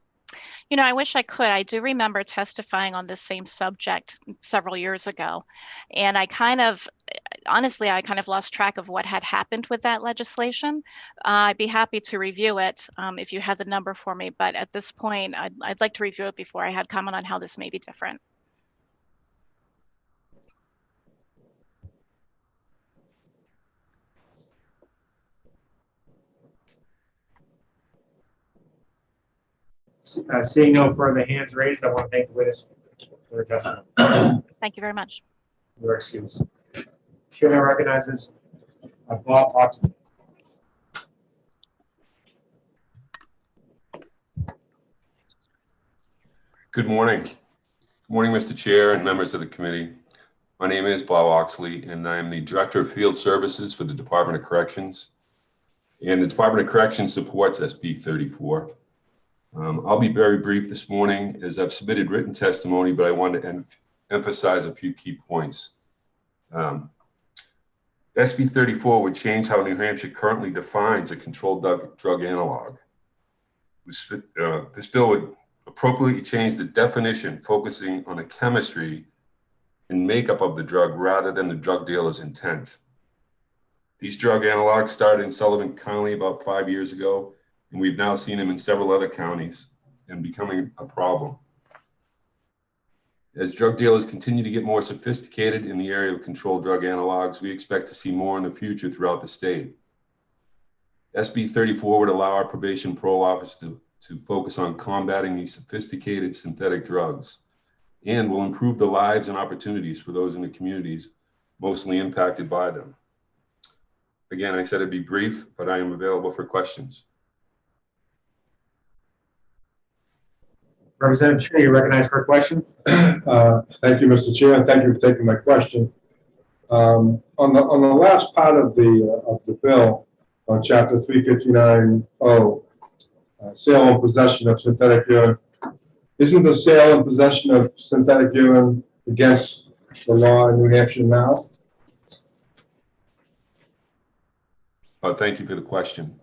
You know, I wish I could. I do remember testifying on this same subject several years ago. And honestly, I kind of lost track of what had happened with that legislation. I'd be happy to review it if you had the number for me. But at this point, I'd like to review it before I had comment on how this may be different. Seeing no further hands raised, I want to thank the witness for her testimony. Thank you very much. Your excuse. Chair now recognizes Bob Oxley. Good morning. Good morning, Mr. Chair and members of the committee. My name is Bob Oxley, and I am the Director of Field Services for the Department of Corrections. And the Department of Corrections supports SB 34. I'll be very brief this morning as I've submitted written testimony, but I want to emphasize a few key points. SB 34 would change how New Hampshire currently defines a controlled drug analog. This bill would appropriately change the definition, focusing on the chemistry and makeup of the drug rather than the drug dealer's intent. These drug analogs started in Sullivan County about 5 years ago, and we've now seen them in several other counties and becoming a problem. As drug dealers continue to get more sophisticated in the area of controlled drug analogs, we expect to see more in the future throughout the state. SB 34 would allow our probation parole office to focus on combating these sophisticated synthetic drugs, and will improve the lives and opportunities for those in the communities mostly impacted by them. Again, I said it'd be brief, but I am available for questions. Representative Chair, you're recognized for a question. Thank you, Mr. Chair, and thank you for taking my question. On the last part of the bill, on Chapter 359.0, sale and possession of synthetic urine, isn't the sale and possession of synthetic urine against the law in New Hampshire now? Thank you for the question.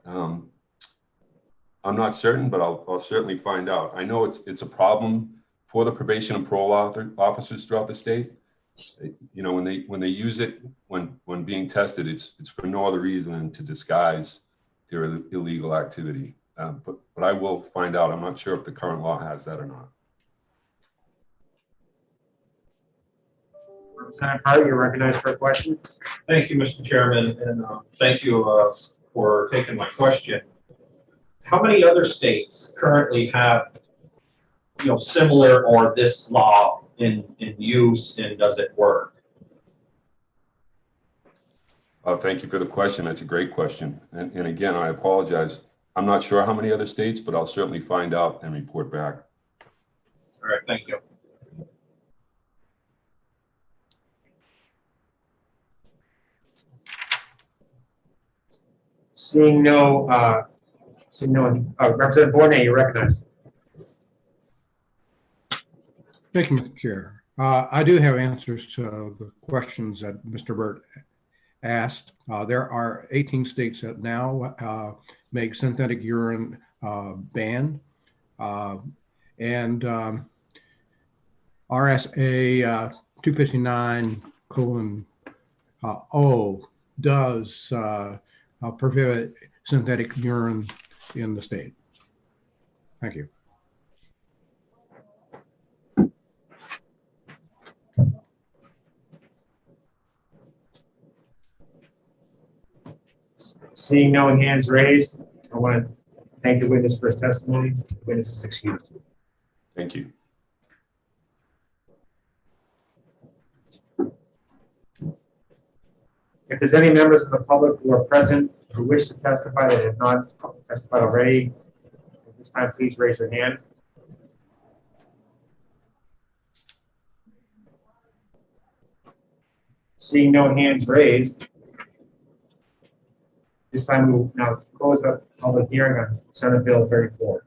I'm not certain, but I'll certainly find out. I know it's a problem for the probation and parole officers throughout the state. You know, when they use it when being tested, it's for no other reason than to disguise their illegal activity. But I will find out. I'm not sure if the current law has that or not. Representative Hart, you're recognized for a question. Thank you, Mr. Chairman, and thank you for taking my question. How many other states currently have, similar or this law in use, and does it work? Thank you for the question. That's a great question. And again, I apologize. I'm not sure how many other states, but I'll certainly find out and report back. All right, thank you. Seeing no, Representative Bornay, you're recognized. Thank you, Mr. Chair. I do have answers to the questions that Mr. Burt asked. There are 18 states that now make synthetic urine banned. And RSA 259:0 does prohibit synthetic urine in the state. Thank you. Seeing no hands raised, I want to thank the witness for his testimony. The witness is excused. Thank you. If there's any members of the public who are present who wish to testify that have not testified already, at this time, please raise your hand. Seeing no hands raised, this time we will now close the public hearing on Senate Bill 34.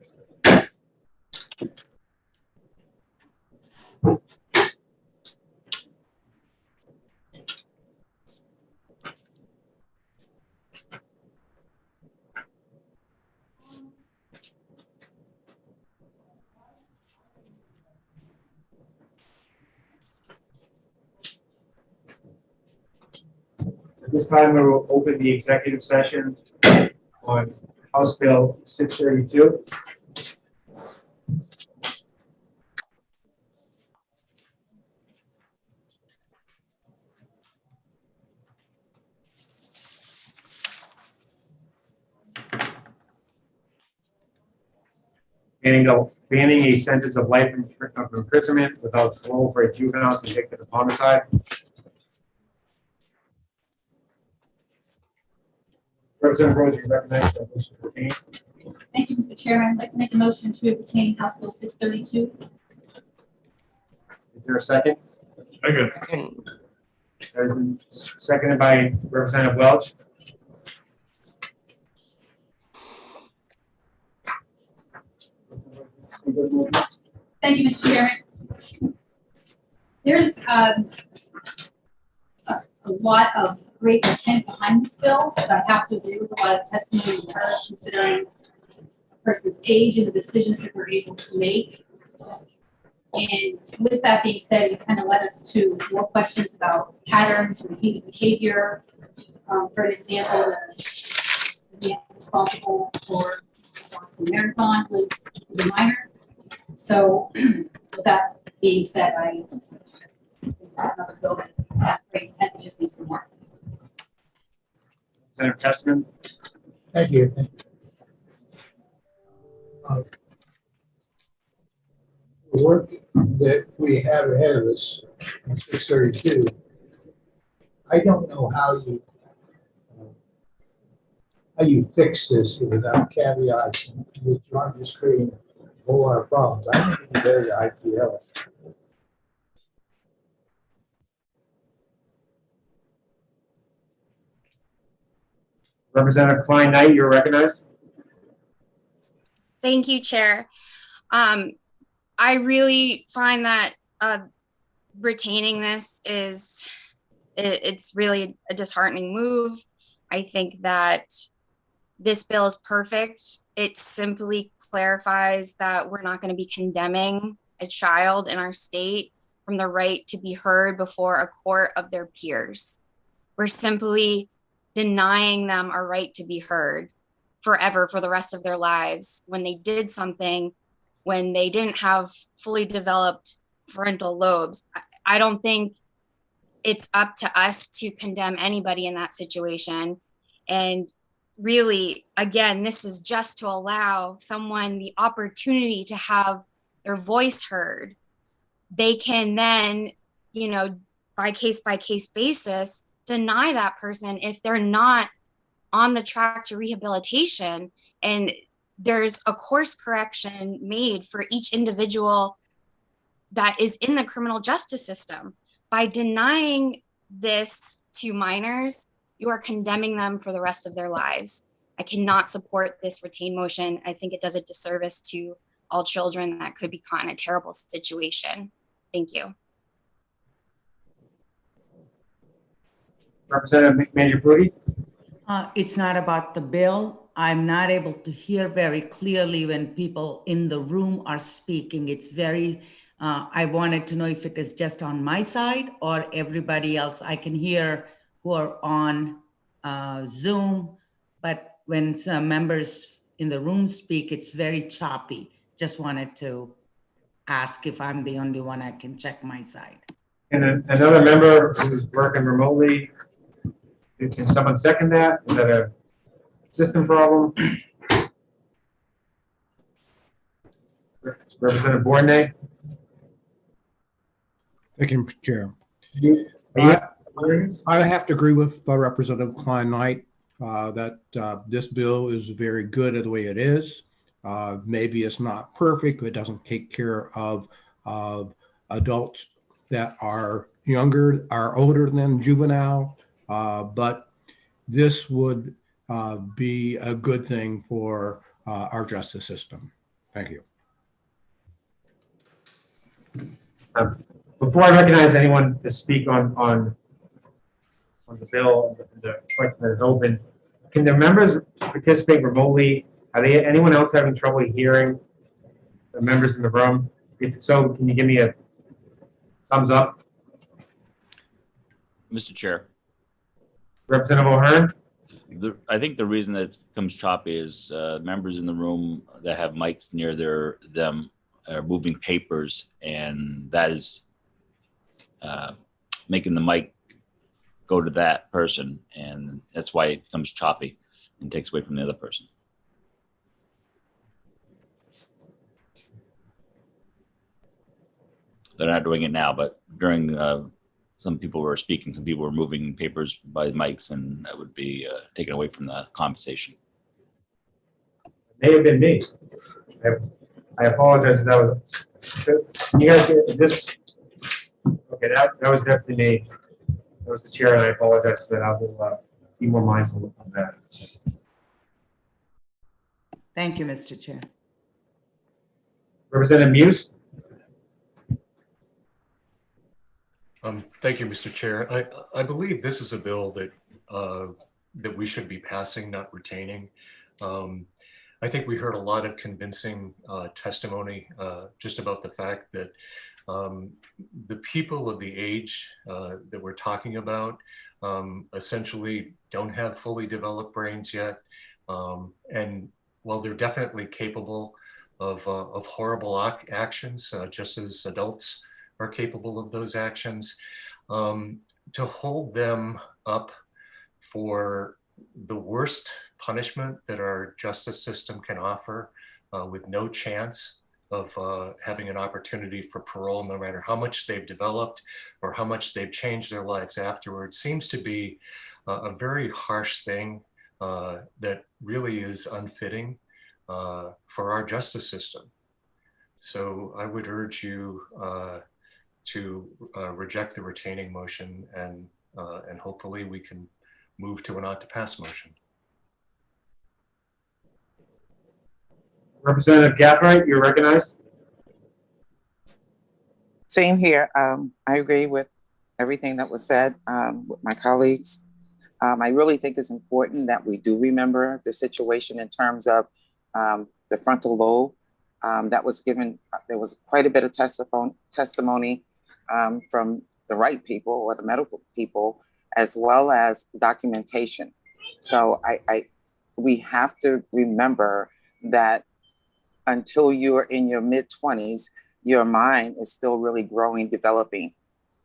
At this time, we will open the executive session on House Bill 632. Banning a sentence of life of imprisonment without parole for a juvenile convicted of homicide. Representative Rhodes, you recognize that motion pertains. Thank you, Mr. Chairman. I'd like to make a motion to obtain House Bill 632. Is there a second? Second. That has been seconded by Representative Welch. Thank you, Mr. Chairman. There's a lot of great intent behind this bill, but I have to agree with a lot of testimony we heard, considering a person's age and the decisions that they're able to make. And with that being said, it kind of led us to more questions about patterns, repeated behavior. For an example, the man responsible for the marathon was a minor. So with that being said, I think this is another bill that has great intent, it just needs some work. Senator Testament. Thank you. The work that we have ahead of us in 632, I don't know how you fix this without caveats, which aren't just creating a whole lot of problems. I think it's better to IPL it. Representative Klein Knight, you're recognized. Thank you, Chair. I really find that retaining this it's really a disheartening move. I think that this bill is perfect. It simply clarifies that we're not going to be condemning a child in our state from the right to be heard before a court of their peers. We're simply denying them a right to be heard forever for the rest of their lives when they did something when they didn't have fully developed frontal lobes. I don't think it's up to us to condemn anybody in that situation. And really, again, this is just to allow someone the opportunity to have their voice heard. They can then, you know, by case basis, deny that person if they're not on the track to rehabilitation. And there's a course correction made for each individual that is in the criminal justice system. By denying this to minors, you are condemning them for the rest of their lives. I cannot support this retain motion. I think it does a disservice to all children that could be caught in a terrible situation. Thank you. Representative Mangiapudi? It's not about the bill. I'm not able to hear very clearly when people in the room are speaking. It's very, I wanted to know if it is just on my side or everybody else. I can hear who are on Zoom, but when some members in the room speak, it's very choppy. Just wanted to ask if I'm the only one. I can check my side. And another member who's working remotely, can someone second that? Is that a system problem? Representative Bornay? Thank you, Mr. Chair. Yeah. I have to agree with Representative Klein-Knight that this bill is very good the way it is. Maybe it's not perfect. It doesn't take care of adults that are younger, are older than juvenile, but this would be a good thing for our justice system. Thank you. Before I recognize anyone to speak on the bill, the question that is open, can the members participate remotely? Are they anyone else having trouble hearing the members in the room? If so, can you give me a thumbs up? Mr. Chair. Representative O'Hearn? I think the reason that it becomes choppy is members in the room that have mics near them are moving papers, and that is making the mic go to that person, and that's why it becomes choppy and takes away from the other person. They're not doing it now, but during some people were speaking, some people were moving papers by mics, and that would be taken away from the conversation. May have been me. I apologize if that was. You guys, this. Okay, that was definitely me. That was the chair, and I apologize for that. I will be more mindful of that. Thank you, Mr. Chair. Representative Muse? Thank you, Mr. Chair. I believe this is a bill that that we should be passing, not retaining. I think we heard a lot of convincing testimony just about the fact that the people of the age that we're talking about essentially don't have fully developed brains yet. And while they're definitely capable of horrible actions, just as adults are capable of those actions, to hold them up for the worst punishment that our justice system can offer, with no chance of having an opportunity for parole, no matter how much they've developed or how much they've changed their lives afterwards, seems to be a very harsh thing that really is unfitting for our justice system. So I would urge you to reject the retaining motion, and hopefully we can move to an ought to pass motion. Representative Gathright, you're recognized. Same here. I agree with everything that was said with my colleagues. I really think it's important that we do remember the situation in terms of the frontal lobe that was given. There was quite a bit of testimony from the right people or the medical people, as well as documentation. So we have to remember that until you're in your mid-20s, your mind is still really growing, developing.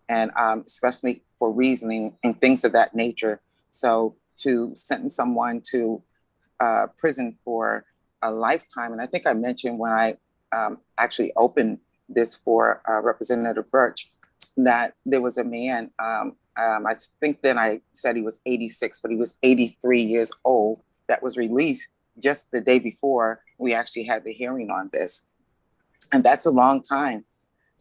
And especially for for reasoning and things of that nature. So to sentence someone to prison for a lifetime, and I think I mentioned when I actually opened this for Representative Birch, that there was a man, I think then I said he was 86, but he was 83 years old, that was released just the day before we actually had the hearing on this. And that's a long time.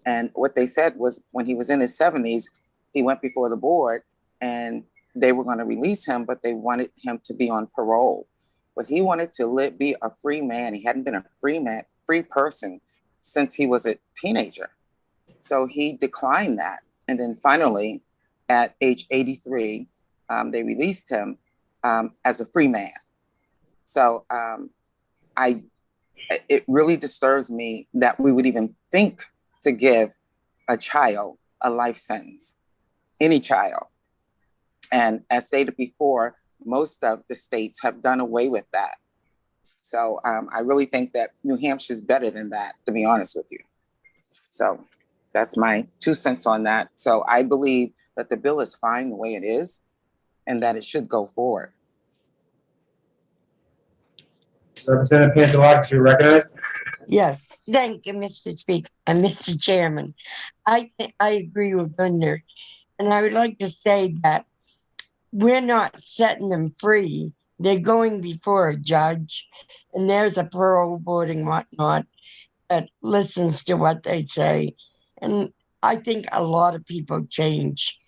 And what they said was when he was in his 70s, he went before the board and they were going to release him, but they wanted him to be on parole. But he wanted to be a free man. He hadn't been a free person since he was a teenager. So he declined that. And then finally, at age 83, they released him as a free man. So it really disturbs me that we would even think to give a child a life sentence, any child. And as stated before, most of the states have done away with that. So I really think that New Hampshire is better than that, to be honest with you. So that's my 2 cents on that. So I believe that the bill is fine the way it is and that it should go forward. Representative Pantelakis, you're recognized. Yes, thank you, Mr. Speaker and Mr. Chairman. I agree with Linda, and I would like to say that we're not setting them free. They're going before a judge, and there's a parole board and whatnot that listens to what they say. And I think a lot of people change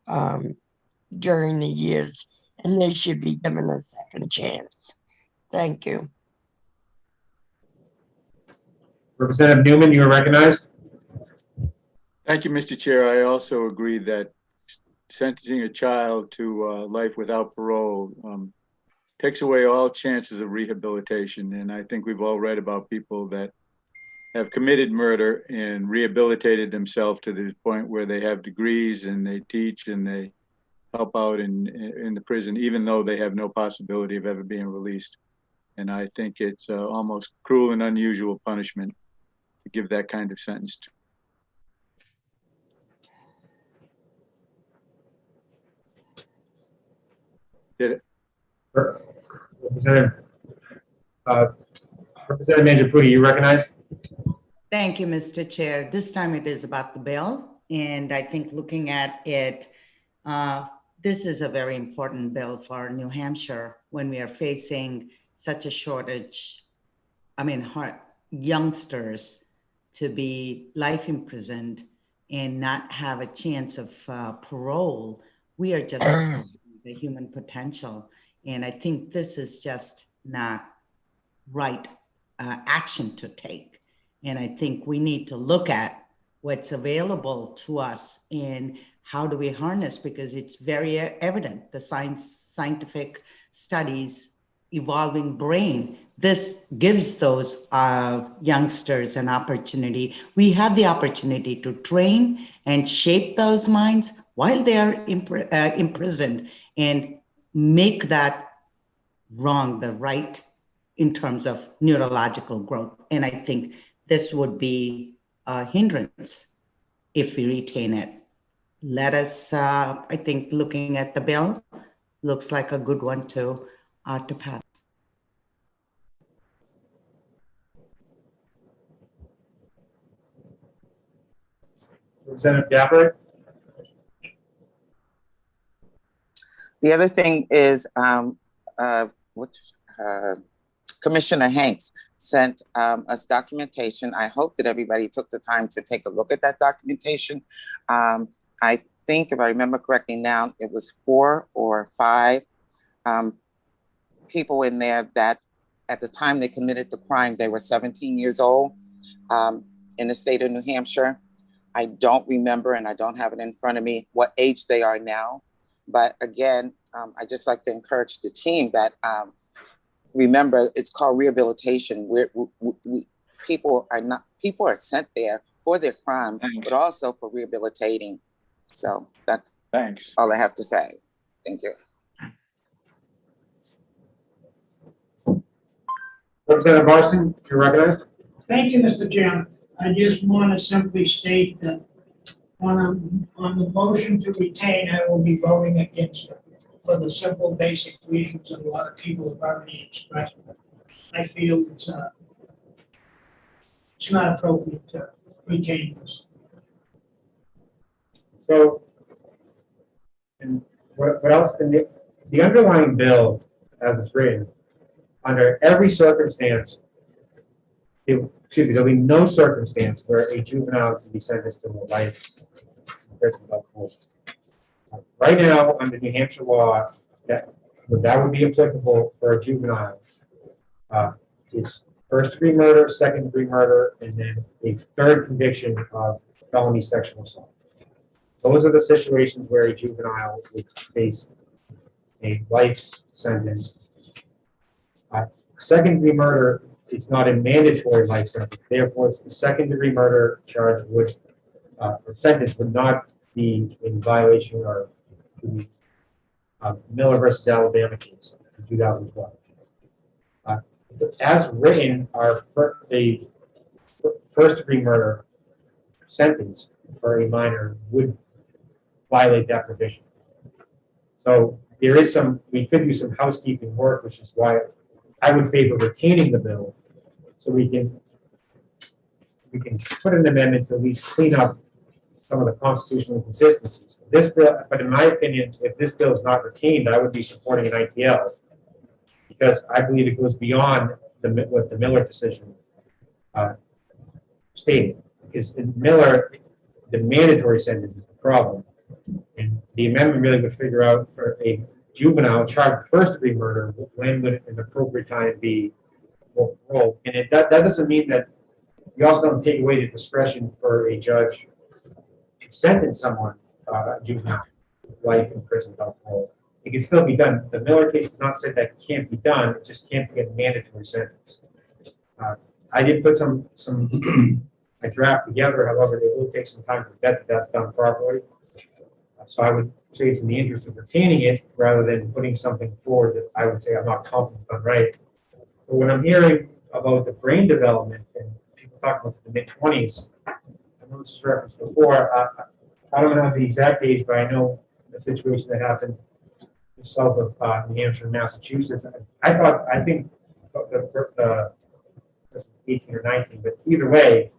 during the years, and they should be given a second chance. Thank you. Representative Newman, you are recognized. Thank you, Mr. Chair. I also agree that sentencing a child to life without parole takes away all chances of rehabilitation. And I think we've all read about people that have committed murder and rehabilitated themselves to the point where they have degrees and they teach and they help out in the prison, even though they have no possibility of ever being released. And I think it's almost cruel and unusual punishment to give that kind of sentence to. Did it? Representative Mangiapudi, you recognized. Thank you, Mr. Chair. This time it is about the bill. And I think looking at it, this is a very important bill for New Hampshire when we are facing such a shortage. I mean, youngsters to be life imprisoned and not have a chance of parole. We are just the human potential. And I think this is just not right action to take. And I think we need to look at what's available to us and how do we harness, because it's very evident, the scientific studies, evolving brain, this gives those youngsters an opportunity. We have the opportunity to train and shape those minds while they are imprisoned and make that wrong the right in terms of neurological growth. And I think this would be a hindrance if we retain it. Let us, I think looking at the bill, looks like a good one to pass. Representative Gaffney. The other thing is Commissioner Hanks sent us documentation. I hope that everybody took the time to take a look at that documentation. I think if I remember correctly now, it was 4 or 5 people in there that at the time they committed the crime, they were 17 years old in the state of New Hampshire. I don't remember, and I don't have it in front of me, what age they are now. But again, I just like to encourage the team that remember, it's called rehabilitation. People are sent there for their crime, but also for rehabilitating. So that's all I have to say. Thank you. Representative Marson, you're recognized. Thank you, Mr. Chairman. I just want to simply state that On the motion to retain, I will be voting against it for the simple, basic reasons that a lot of people have already expressed. I feel it's not appropriate to retain this. So, and what else? And the underlying bill, as it's written, under every circumstance, there'll be no circumstance where a juvenile can be sentenced to a life in prison without parole. Right now, under New Hampshire law, that would be applicable for a juvenile. It's first-degree murder, second-degree murder, and then a third conviction of felony sexual assault. Those are the situations where a juvenile would face a life sentence. Second-degree murder, it's not a mandatory life sentence. Therefore, it's the second-degree murder charge which sentence would not be in violation of the Miller versus Alabama case in 2012. As written, the first-degree murder sentence for a minor would violate that provision. So we could do some housekeeping work, which is why I would favor retaining the bill, so we can put an amendment to at least clean up some of the constitutional inconsistencies. This bill, but in my opinion, if this bill is not retained, I would be supporting an ITL because I believe it goes beyond what the Miller decision stated. Because in Miller, the mandatory sentence is the problem, and the amendment really would figure out for a juvenile charged with first-degree murder when would an appropriate time be for parole. And that doesn't mean that you also don't take away the discretion for a judge to sentence someone, juvenile, life in prison without parole. It can still be done. The Miller case does not say that can't be done. It just can't be a mandatory sentence. I did put some a draft together. However, it will take some time to vet that that's done properly. So I would say it's in the interest of retaining it rather than putting something forward that I would say I'm not confident done right. But when I'm hearing about the brain development and people talking about the mid-20s, I know this was referenced before. I don't know the exact age, but I know the situation that happened south of New Hampshire and Massachusetts. I think the 18 or 19, but either way,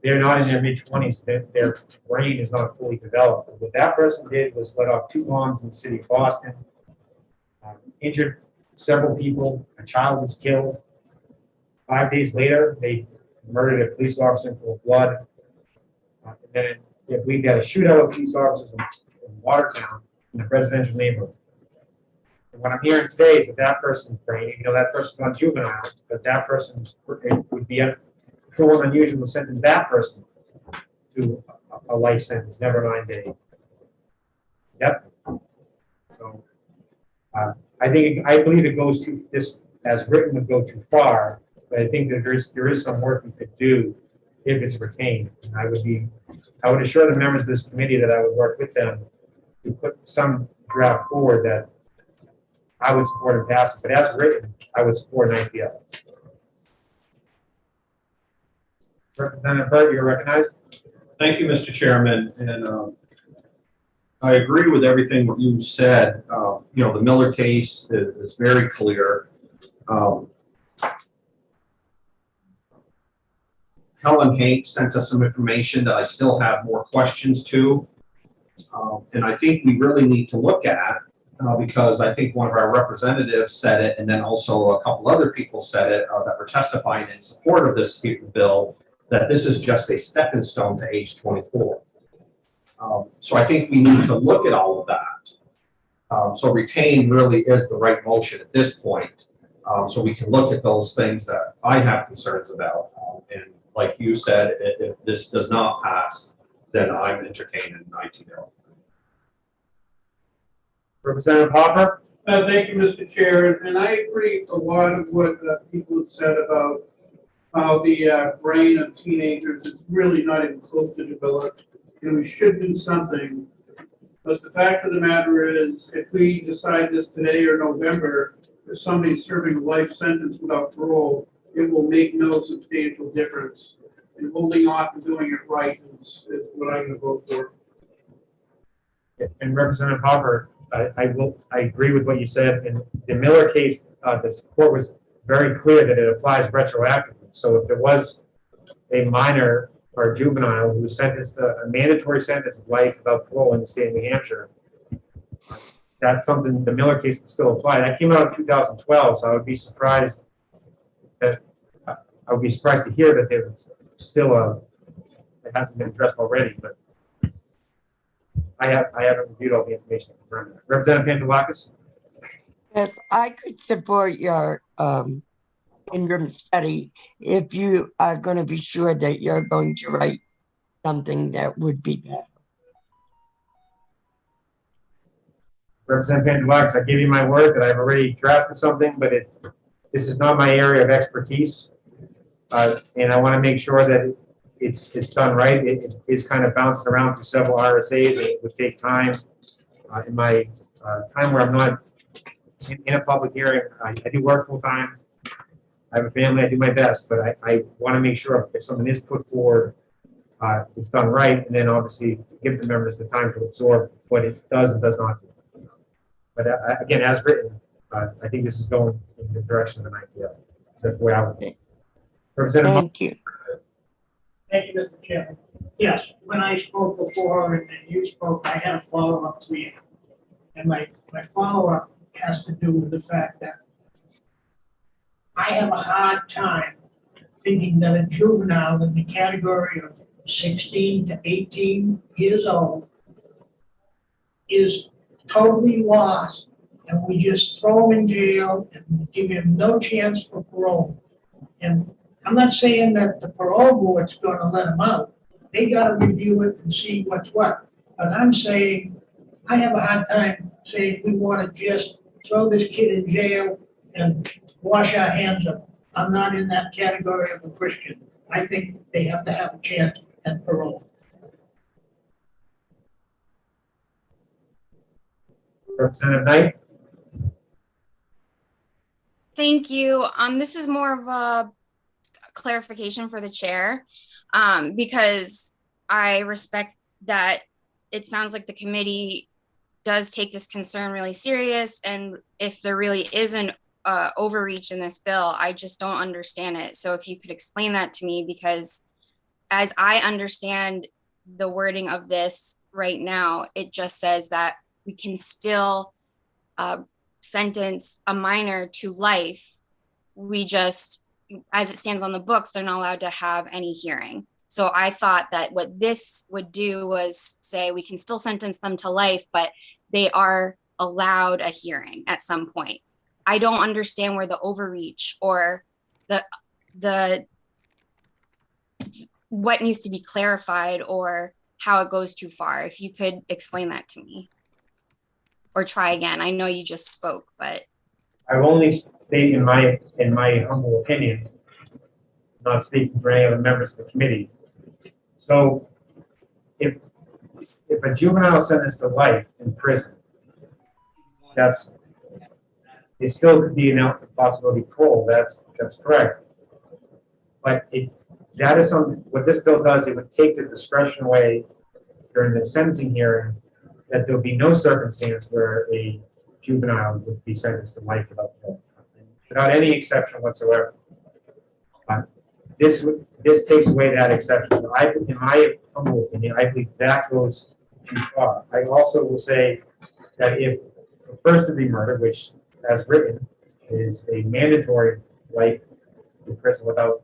they're not in their mid-20s. Their brain is not fully developed. What that person did was let off 2 bombs in the city of Boston, injured several people. A child was killed. 5 days later, they murdered a police officer in cold blood. And then we got a shootout of police officers in Watertown in a residential neighborhood. And what I'm hearing today is that person's brain, that person's on juvenile, but that person would be cruel and unusual to sentence that person to a life sentence, never mind a death. So I believe it goes too, this as written would go too far, but I think that there is some work we could do if it's retained. And I would assure the members of this committee that I would work with them to put some draft forward that I would support and pass it, but as written, I would support an IPL. Representative Burt, you're recognized. Thank you, Mr. Chairman. And I agree with everything that you said. The Miller case is very clear. Helen Hank sent us some information that I still have more questions to. And I think we really need to look at because I think one of our representatives said it, and then also a couple other people said it that were testifying in support of this bill, that this is just a stepping stone to age 24. So I think we need to look at all of that. So retain really is the right motion at this point. So we can look at those things that I have concerns about. And like you said, if this does not pass, then I'm entertaining an ITL. Representative Hopper. Thank you, Mr. Chair. And I agree with a lot of what people have said about how the brain of teenagers is really not even close to developed, and we should do something. But the fact of the matter is, if we decide this today or November, if somebody's serving a life sentence without parole, it will make no substantial difference and holding off and doing it right is what I'm gonna vote for. And Representative Hopper, I agree with what you said. In the Miller case, the court was very clear that it applies retroactively. So if there was a minor or a juvenile who was sentenced to a mandatory sentence of life without parole in the state of New Hampshire, that's something the Miller case would still apply. That came out in 2012, so I would be surprised to hear that there's still it hasn't been addressed already, but I haven't reviewed all the information to confirm that. Representative Pantelakis? Yes, I could support your interim study if you are going to be sure that you're going to write something that would be better. Representative Pantelakis, I give you my word that I've already drafted something, but this is not my area of expertise, and I want to make sure that it's done right. It is kind of bouncing around through several RSAs. It would take time. In my time where I'm not in a public hearing, I do work full time. I have a family. I do my best, but I want to make sure if something is put forward, it's done right, and then obviously give the members the time to absorb what it does and does not do. But again, as written, I think this is going in the direction that I feel. That's the way I would think. Representative. Thank you. Thank you, Mr. Chairman. Yes, when I spoke before and then you spoke, I had a follow-up to you. And my follow-up has to do with the fact that I have a hard time thinking that a juvenile in the category of 16 to 18 years old is totally lost, and we just throw him in jail and give him no chance for parole. And I'm not saying that the parole board's gonna let him out. They gotta review it and see what's what. But I'm saying, I have a hard time saying we wanna just throw this kid in jail and wash our hands of it. I'm not in that category of a Christian. I think they have to have a chance at parole. Representative Knight? Thank you. This is more of a clarification for the chair, because I respect that it sounds like the committee does take this concern really serious, and if there really is an overreach in this bill, I just don't understand it. So if you could explain that to me, because as I understand the wording of this right now, it just says that we can still sentence a minor to life. We just, as it stands on the books, they're not allowed to have any hearing. So I thought that what this would do was say we can still sentence them to life, but they are allowed a hearing at some point. I don't understand where the overreach or the what needs to be clarified or how it goes too far. If you could explain that to me. Or try again. I know you just spoke, but I've only stated in my humble opinion, not speaking for any other members of the committee. So if a juvenile is sentenced to life in prison, it still could be an possibility of parole. That's correct. But that is what this bill does. It would take the discretion away during the sentencing hearing, that there will be no circumstance where a juvenile would be sentenced to life without any exception whatsoever. This takes away that exception. So in my humble opinion, I believe that goes too far. I also will say that if first-degree murder, which as written is a mandatory life in prison without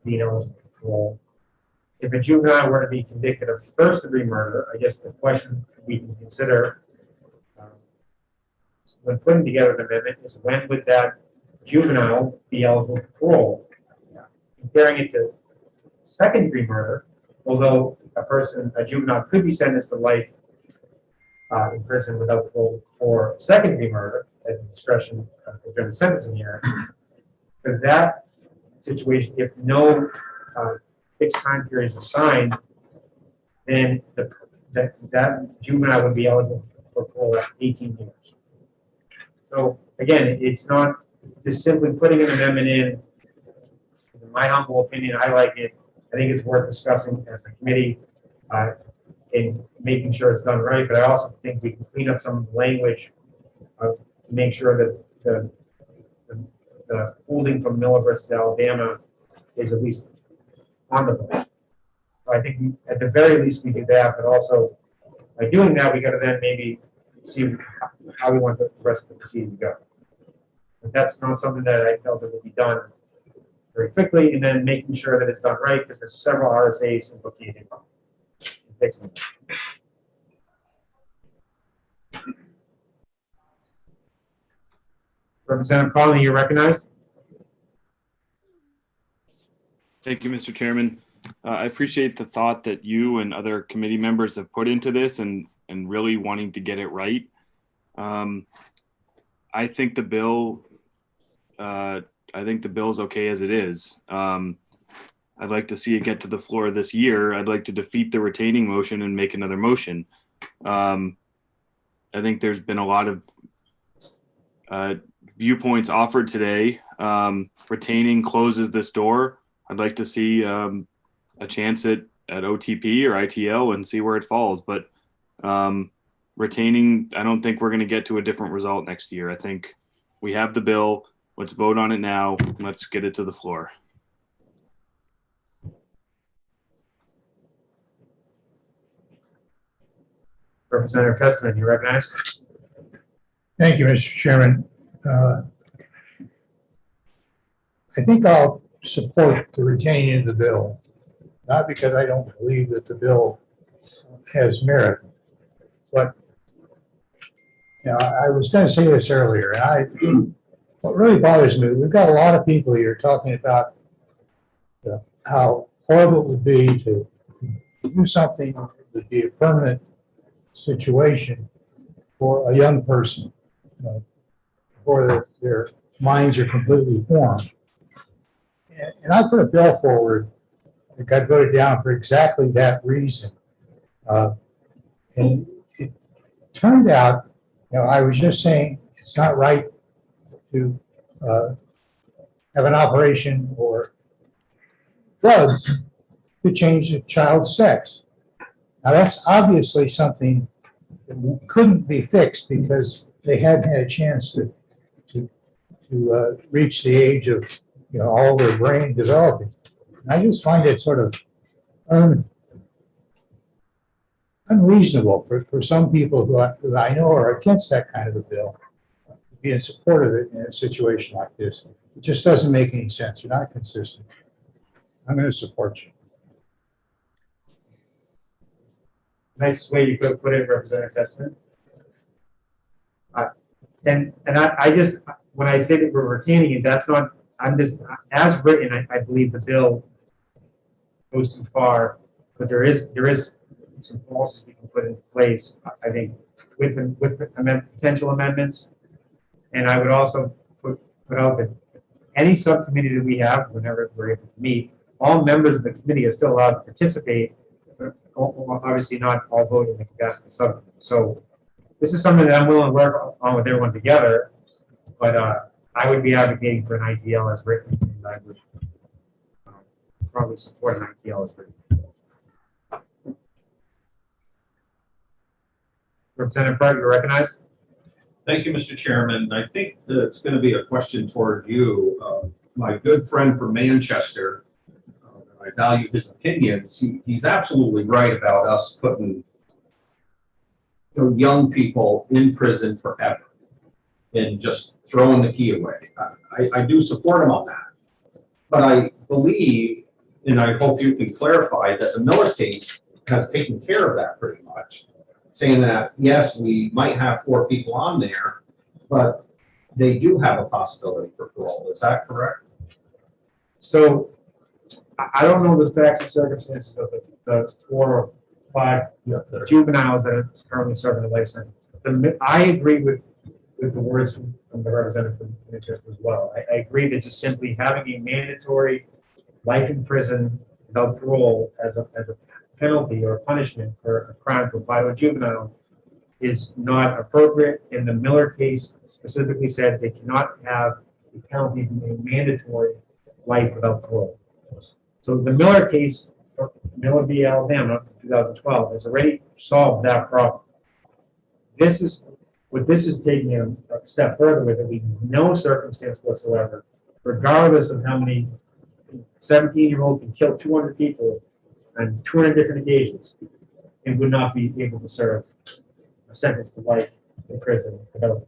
being eligible for parole, if a juvenile were to be convicted of first-degree murder, I guess the question we can consider when putting together an amendment is when would that juvenile be eligible for parole? Comparing it to second-degree murder, although a juvenile could be sentenced to life in prison without parole for second-degree murder at the discretion during the sentencing hearing. For that situation, if no fixed time period is assigned, then that juvenile would be eligible for parole at 18 years. So again, it's not just simply putting an amendment in my humble opinion, I like it. I think it's worth discussing as a committee in making sure it's done right, but I also think we can clean up some of the language to make sure that the holding from Miller versus Alabama is at least on the books. So I think at the very least we do that, but also by doing that, we got to then maybe see how we want the rest of the proceeding to go. But that's not something that I felt that would be done very quickly, and then making sure that it's done right, because there's several RSAs implicated. Representative Conley, you're recognized. Thank you, Mr. Chairman. I appreciate the thought that you and other committee members have put into this and really wanting to get it right. I think the bill, is okay as it is. I'd like to see it get to the floor this year. I'd like to defeat the retaining motion and make another motion. I think there's been a lot of viewpoints offered today. Retaining closes this door. I'd like to see a chance at OTP or ITL and see where it falls. But retaining, I don't think we're going to get to a different result next year. I think we have the bill. Let's vote on it now. Let's get it to the floor. Representative Testament, you recognized. Thank you, Mr. Chairman. I think I'll support the retaining of the bill, not because I don't believe that the bill has merit, but I was going to say this earlier, and what really bothers me, we've got a lot of people here talking about how horrible it would be to do something that would be a permanent situation for a young person, before their minds are completely formed. And I put a bill forward that got voted down for exactly that reason. And it turned out, I was just saying it's not right to have an operation or drugs to change the child's sex. Now that's obviously something that couldn't be fixed because they hadn't had a chance to reach the age of all their brain developing. And I just find it sort of unreasonable for some people who I know are against that kind of a bill to be in support of it in a situation like this. It just doesn't make any sense. You're not consistent. I'm going to support you. Nice way you could put it, Representative Testament. And I just, when I say that we're retaining it, that's not, I'm just, as written, I believe the bill goes too far, but there is some policies we can put in place, I think, with potential amendments. And I would also put out that any subcommittee that we have, whenever we're able to meet, all members of the committee are still allowed to participate, but obviously not all vote in the capacity of the subcommittee. So this is something that I'm willing to work on with everyone together, but I would be advocating for an ITL as written, and I would probably support an ITL as written. Representative Pratt, you're recognized. Thank you, Mr. Chairman. I think that it's going to be a question toward you. My good friend from Manchester, I value his opinions. He's absolutely right about us putting young people in prison forever and just throwing the key away. I do support him on that. But I believe, and I hope you can clarify, that the Miller case has taken care of that pretty much, saying that, yes, we might have 4 people on there, but they do have a possibility for parole. Is that correct? So I don't know the facts and circumstances of the 4 or 5 juveniles that are currently serving a life sentence. I agree with the words from the representative from Manchester as well. I agree that just simply having a mandatory life in prison without parole as a penalty or punishment for a crime to apply to a juvenile is not appropriate. And the Miller case specifically said they cannot have the penalty be a mandatory life without parole. So the Miller case, Miller v. Alabama, from 2012, has already solved that problem. This is taking a step further with it. We no circumstance whatsoever, regardless of how many 17-year-old can kill 200 people on 200 different occasions, and would not be able to serve a sentence to life in prison without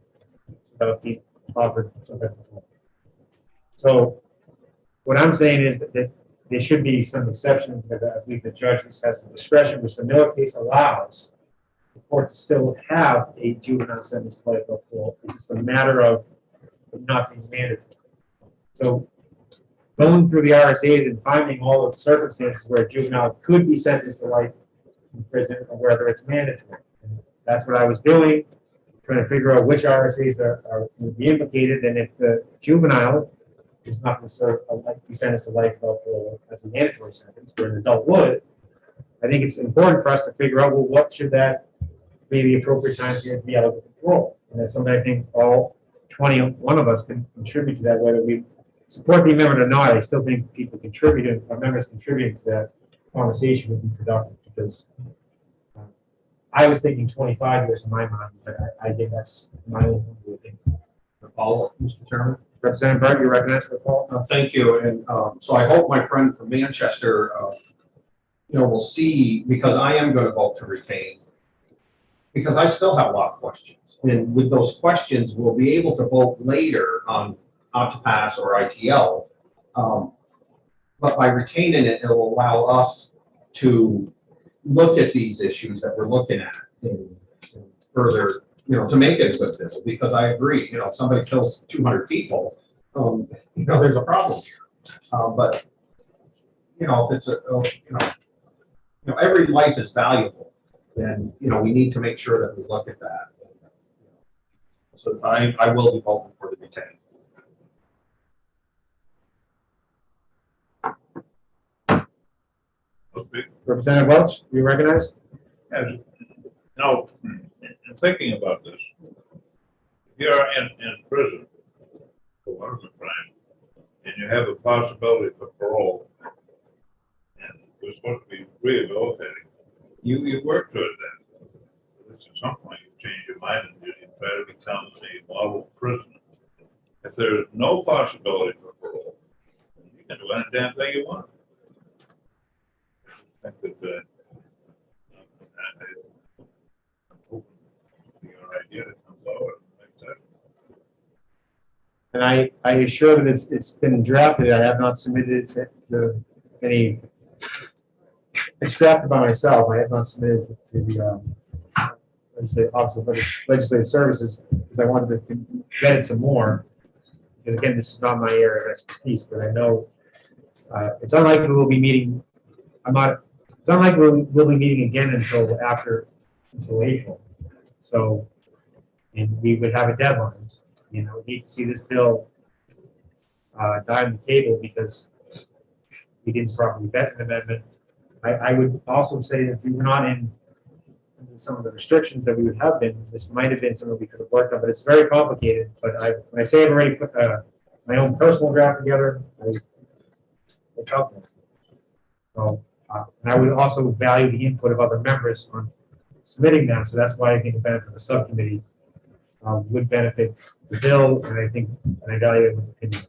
being offered some type of help. So what I'm saying is that there should be some exception, because I believe the judge has some discretion, which the Miller case allows the court to still have a juvenile sentence to life without parole. It's just a matter of it not being mandatory. So going through the RSAs and finding all the circumstances where a juvenile could be sentenced to life in prison, or whether it's mandatory. And that's what I was doing, trying to figure out which RSAs would be implicated, and if the juvenile is not going to be sentenced to life without parole as a mandatory sentence, where an adult would, I think it's important for us to figure out, well, what should that be the appropriate time period to be eligible for parole? And that's something I think all 21 of us can contribute to that, whether we support the amendment or not. I still think people contributing, our members contributing to that conversation would be productive, because I was thinking 25 years in my mind, but I think that's my own thinking. Follow-up, Mr. Chairman. Representative Burke, you recognize for the call? Thank you, and so I hope my friend from Manchester, will see, because I am going to vote to retain, because I still have a lot of questions, and with those questions, we'll be able to vote later on OptiPass or ITL, but by retaining it, it will allow us to look at these issues that we're looking at and further, to make it a good bill, because I agree, if somebody kills 200 people, there's a problem here. But, if it's every life is valuable, then, we need to make sure that we look at that. So I will be voting for the retain. Representative Welch, you recognize? No, in thinking about this, if you're in prison for one of the crimes, and you have a possibility for parole, and you're supposed to be rehabilitating, you work toward that. At some point, you change your mind and you try to become a model prisoner. If there's no possibility for parole, you can do any damn thing you want. I think that your idea that comes over makes sense. And I assure that it's been drafted. I have not submitted it to any. It's drafted by myself. I have not submitted it to the Office of Legislative Services, because I wanted to vet it some more. Because again, this is not my area of expertise, but I know it's unlikely we'll be meeting. It's unlikely we'll be meeting again until April. So, and we would have a deadline. We need to see this bill die on the table because we didn't properly vet an amendment. I would also say that if we were not in some of the restrictions that we would have been, this might have been something we could have worked on, but it's very complicated. But when I say I've already put my own personal draft together, it's out there. So, and I would also value the input of other members on submitting that. So that's why I think the benefit of the subcommittee would benefit the bill, and I value everyone's opinion.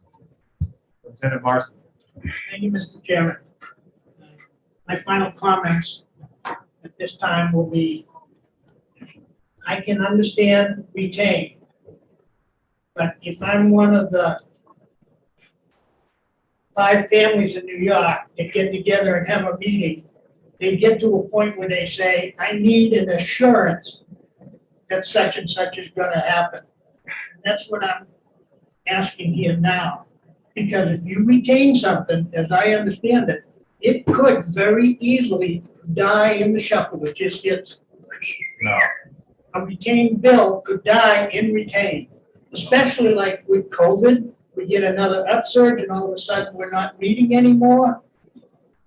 Representative Marston. Thank you, Mr. Chairman. My final comments at this time will be, I can understand retain, but if I'm one of the 5 families in New York that get together and have a meeting, they get to a point where they say, I need an assurance that such and such is going to happen. And that's what I'm asking here now. Because if you retain something, as I understand it, it could very easily die in the shuffle. It just gets, no. A retained bill could die in retain, especially like with COVID. We get another upsurge and all of a sudden we're not meeting anymore.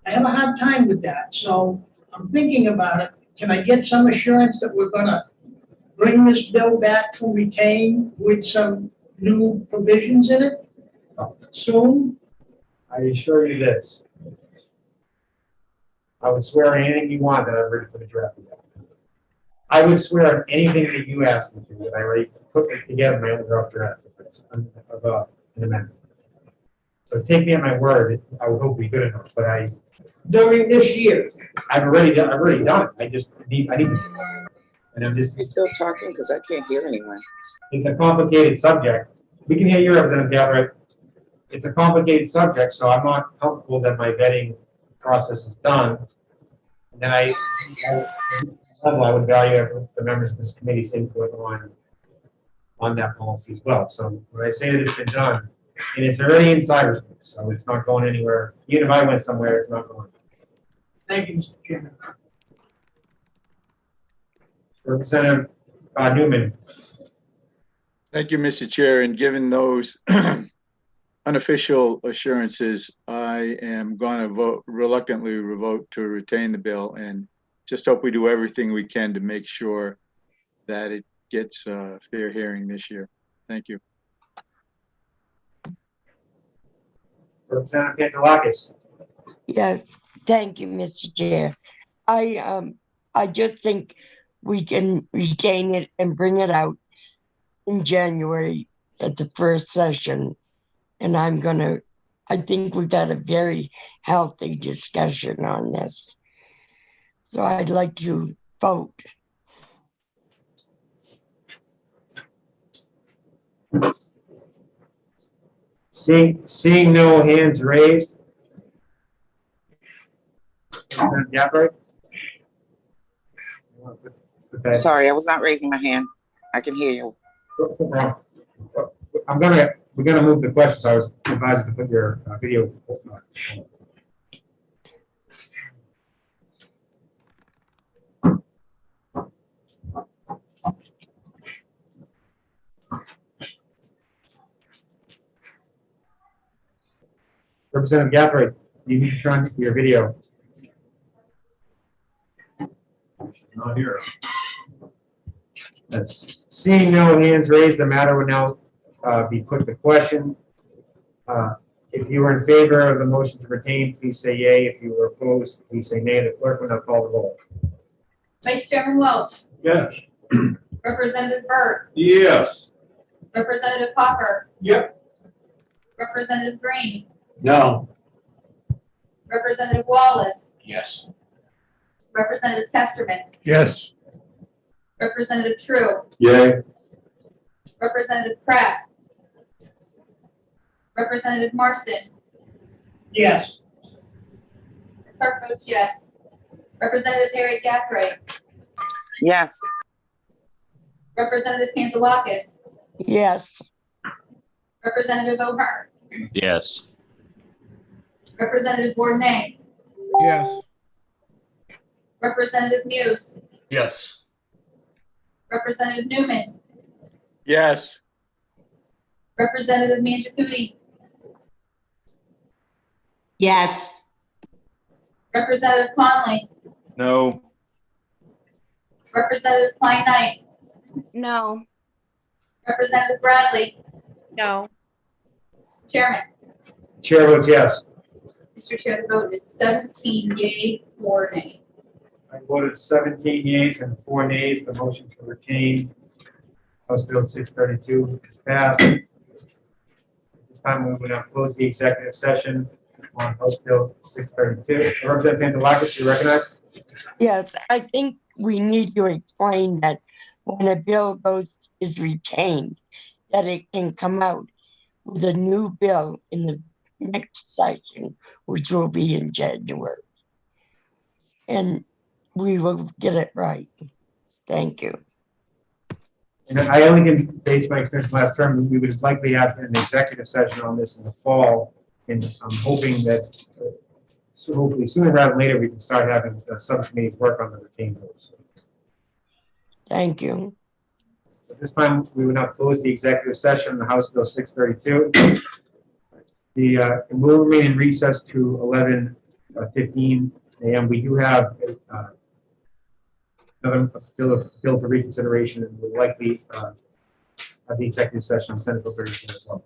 I have a hard time with that. So I'm thinking about it. Can I get some assurance that we're going to bring this bill back from retain with some new provisions in it soon? I assure you this. I would swear on anything you want that I've already put a draft together. I would swear on anything that you asked me to, that I already put together my own rough draft of this, an amendment. So take me at my word, I would hope it'd be good enough, but During this year, I've already done it. I need to. And I'm just. You still talking? Because I can't hear anyone. It's a complicated subject. We can hear you, Representative Gabbard. It's a complicated subject, so I'm not comfortable that my vetting process is done. And then I would value the members of this committee's input on that policy as well. So when I say that it's been done, and it's already in cyberspace, so it's not going anywhere. Even if I went somewhere, it's not going. thank you, Mr. Chairman. Representative Newman. Thank you, Mr. Chair. And given those unofficial assurances, I am going to reluctantly vote to retain the bill, and just hope we do everything we can to make sure that it gets a fair hearing this year. Thank you. Representative Pantelakis. Yes, thank you, Mr. Chair. I just think we can retain it and bring it out in January at the first session. And I think we've had a very healthy discussion on this. So I'd like to vote. Seeing no hands raised. Gabbard? Sorry, I was not raising my hand. I can hear you. We're gonna move the questions. I was advised to put your video. Representative Gaffrey, you need to turn your video. Not here. That's seeing no hands raised, the matter would now be put to question. If you are in favor of the motion to retain, please say yay. If you were opposed, please say nay. The clerk will now call the roll. Vice Chairman Welch, Yes. Representative Burt, Yes. Representative Hopper, Yep. Representative Green, No. Representative Wallace, Yes. Representative Testerman, Yes. Representative True, Yay. Representative Pratt, Representative Marston, Yes. the clerk votes yes. Representative Harry Gaffrey, Yes. Representative Pantelakis, Yes. Representative O'Hearn, Yes. Representative Bourdonnais, Yes. Representative Muse, Yes. Representative Newman, Yes. Representative Mangiacuti, Yes. Representative Conley, No. Representative Klein Knight, No. Representative Bradley, No. Chairman. Chair votes yes. Mr. Chair, the vote is 17 yea, 4 nay. I voted 17 yeas and 4 nays. The motion to retain House Bill 632 is passed. This time we will now close the executive session on House Bill 632. Representative Pantelakis, you recognize? Yes, I think we need to explain that when a bill is retained, that it can come out with a new bill in the next session, which will be in January. And we will get it right. Thank you. And I only can base my experience last term. We would likely have an executive session on this in the fall. And I'm hoping that so hopefully sooner rather than later, we can start having subcommittees work on the retained bills. Thank you. At this time, we will now close the executive session on the House Bill 632. We'll remain in recess to 11:15 a.m. We do have another bill for reconsideration, and we'll likely have the executive session on Senate Bill 32 as well.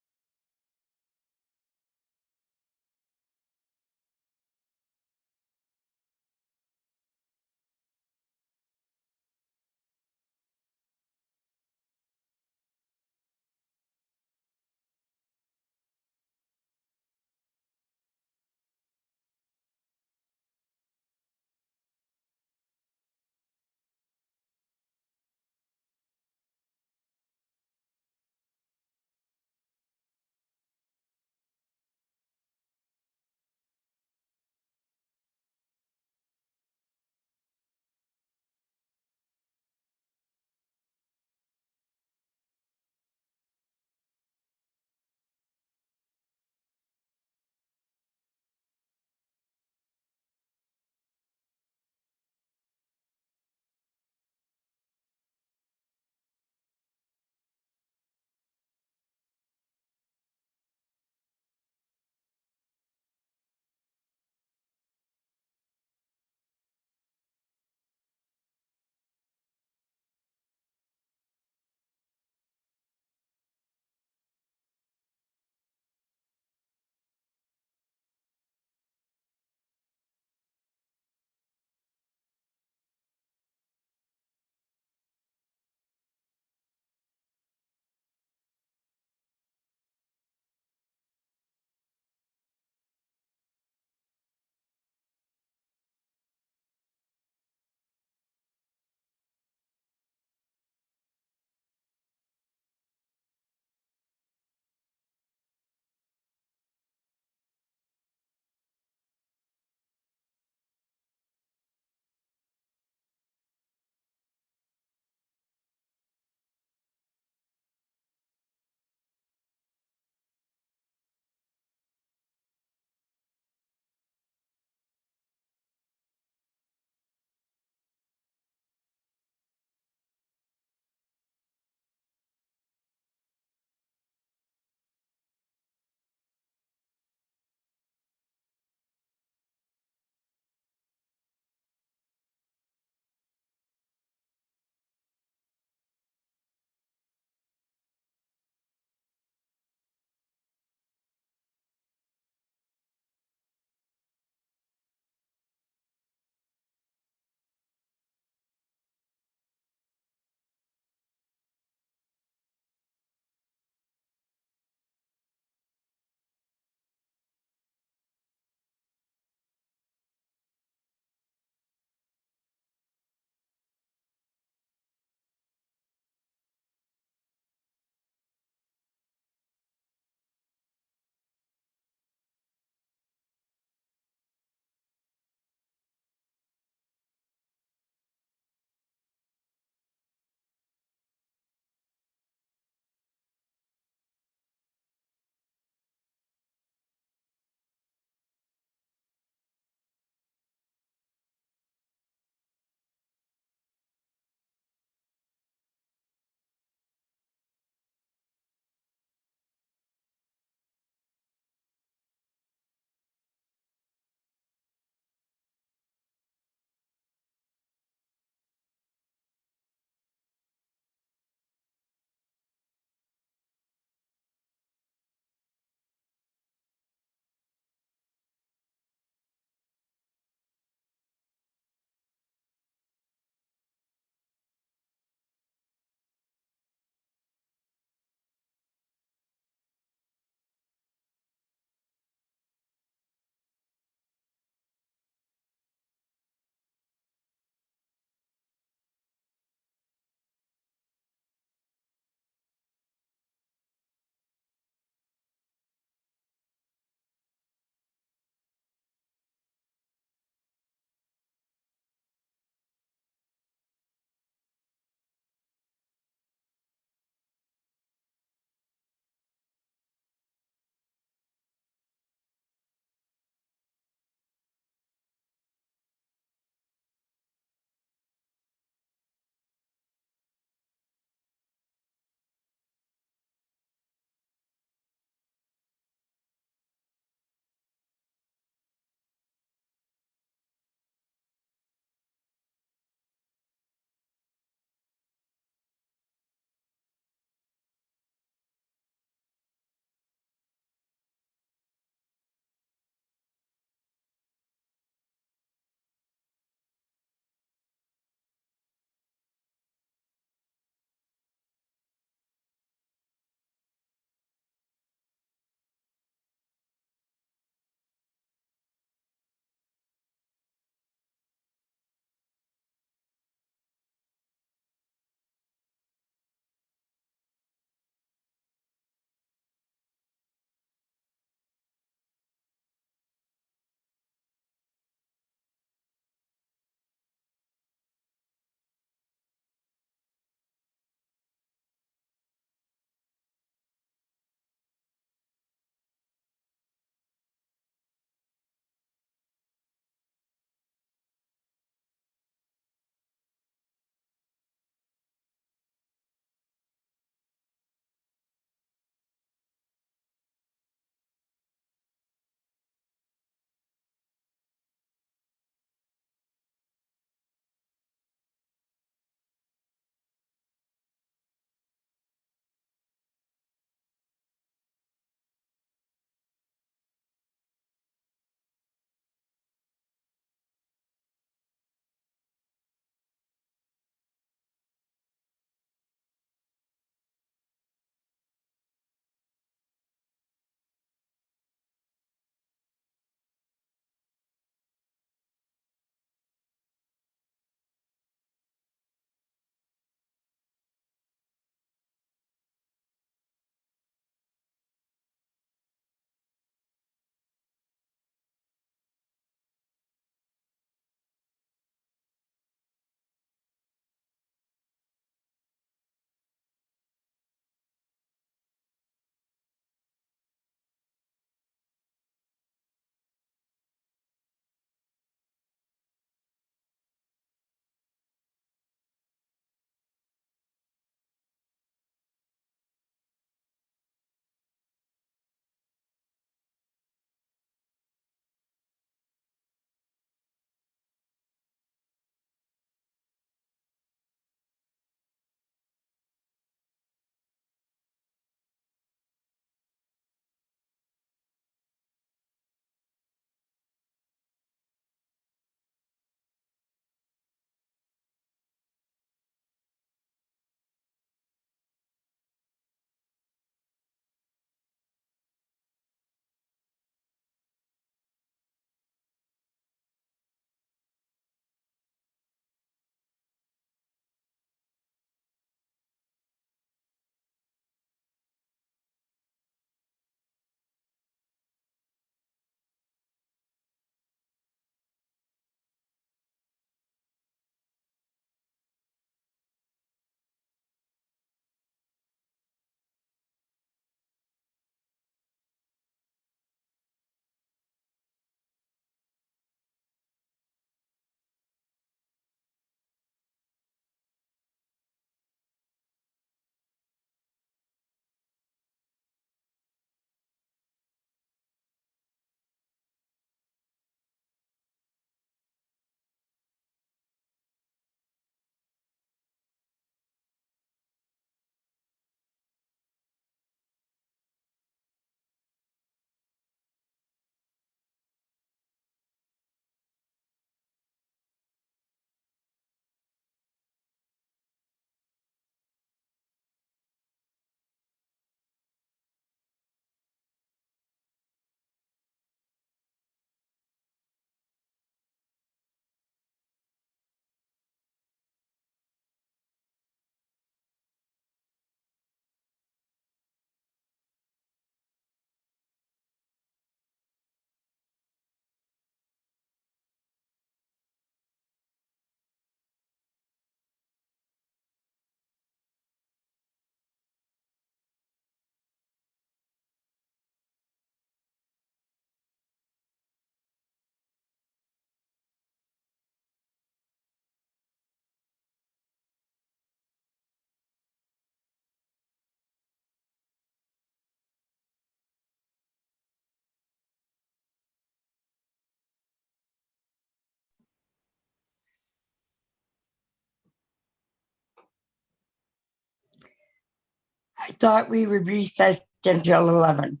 thought we were recessed until 11.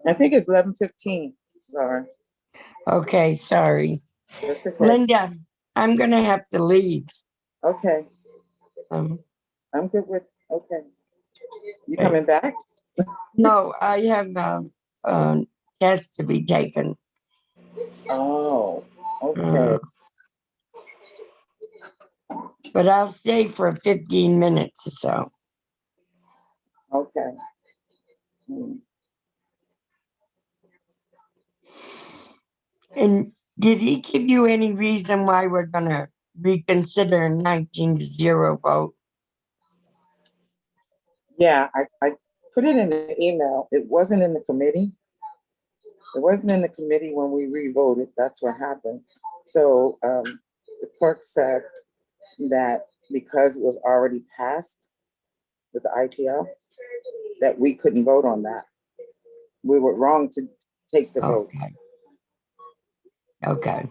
I think it's 11:15, Laura. Okay, sorry. That's okay. Linda, I'm gonna have to leave. Okay, Um, I'm good with, okay. You coming back? no, I have a test to be taken. Oh, Uh, okay. but I'll stay for 15 minutes or so. Okay. Hmm. And did he give you any reason why we're gonna reconsider a 19-0 vote? Yeah, I put it in the email. It wasn't in the committee. It wasn't in the committee when we re-voted. That's what happened. So the clerk said that because it was already passed with the ITL, that we couldn't vote on that. We were wrong to take the vote. Okay.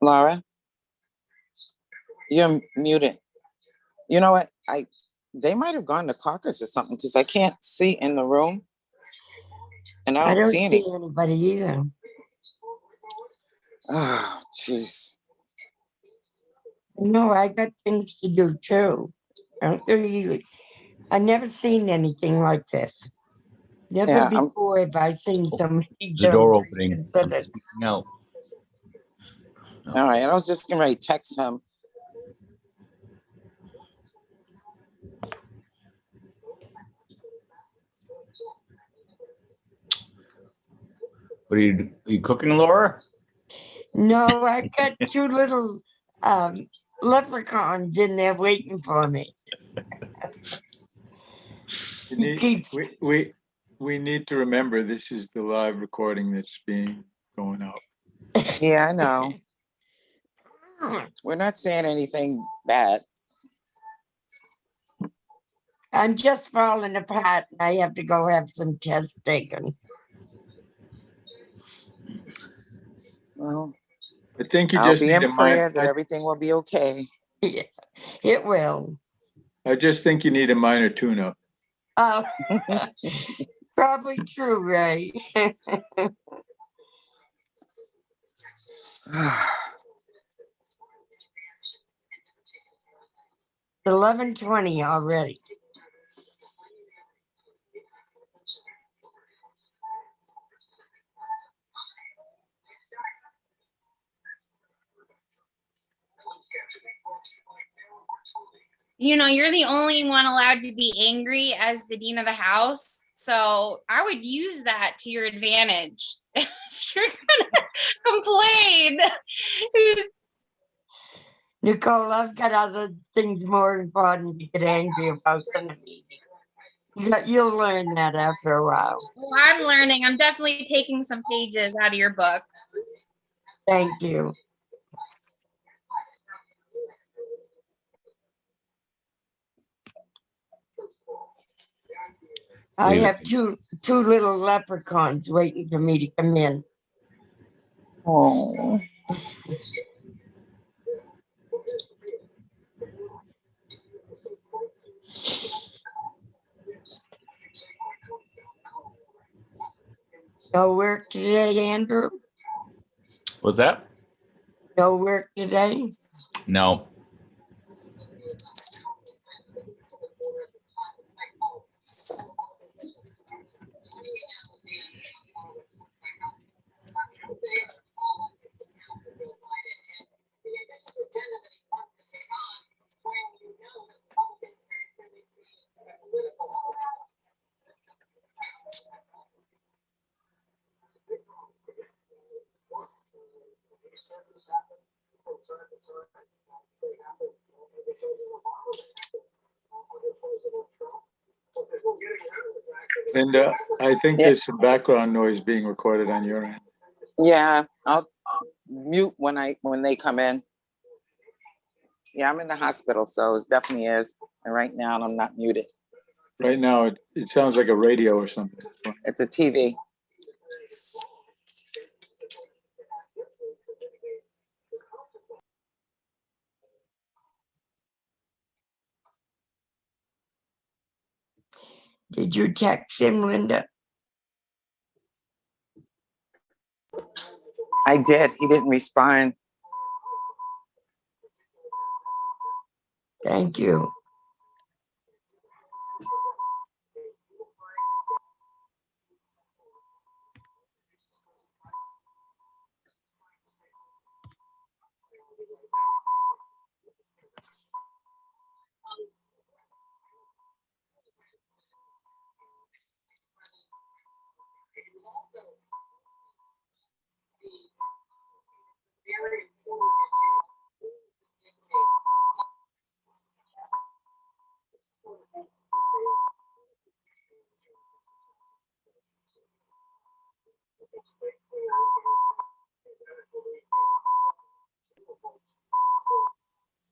Laura, you're muted. You know what? They might have gone to caucus or something because I can't see in the room. And I don't see any. Anybody either. Oh, jeez. No, I got things to do too. I've never seen anything like this. Never Yeah, before have I seen so many The door bills opening. considered. No. All right, I was just gonna text him. What are you cooking, Laura? No, I got two little leprechauns in there waiting for me. We need to remember this is the live recording that's being going out. Yeah, I know. We're not saying anything bad. I'm just falling apart and I have to go have some tests taken. Well, I think you I'll just be need in a prayer minor. that everything will be okay. Yeah, it will. I just think you need a minor tune-up. Oh, probably true, Ray. 11:20 already. You know, you're the only one allowed to be angry as the dean of the house. So I would use that to your advantage. If you're gonna complain. Nicole, I've got other things more important to get angry about than the meeting. You'll learn that after a while. Well, I'm learning. I'm definitely taking some pages out of your book. Thank you. I have two little leprechauns waiting for me to come in. Oh. No work today, Andrew? What's that? No work today? No. Linda, I think there's some background noise being recorded on your end. Yeah, I'll mute when they come in. Yeah, I'm in the hospital, so it definitely is. And right now I'm not muted. Right now, it sounds like a radio or something. It's a TV. Did you text him, Linda? I did. He didn't respond. Thank you.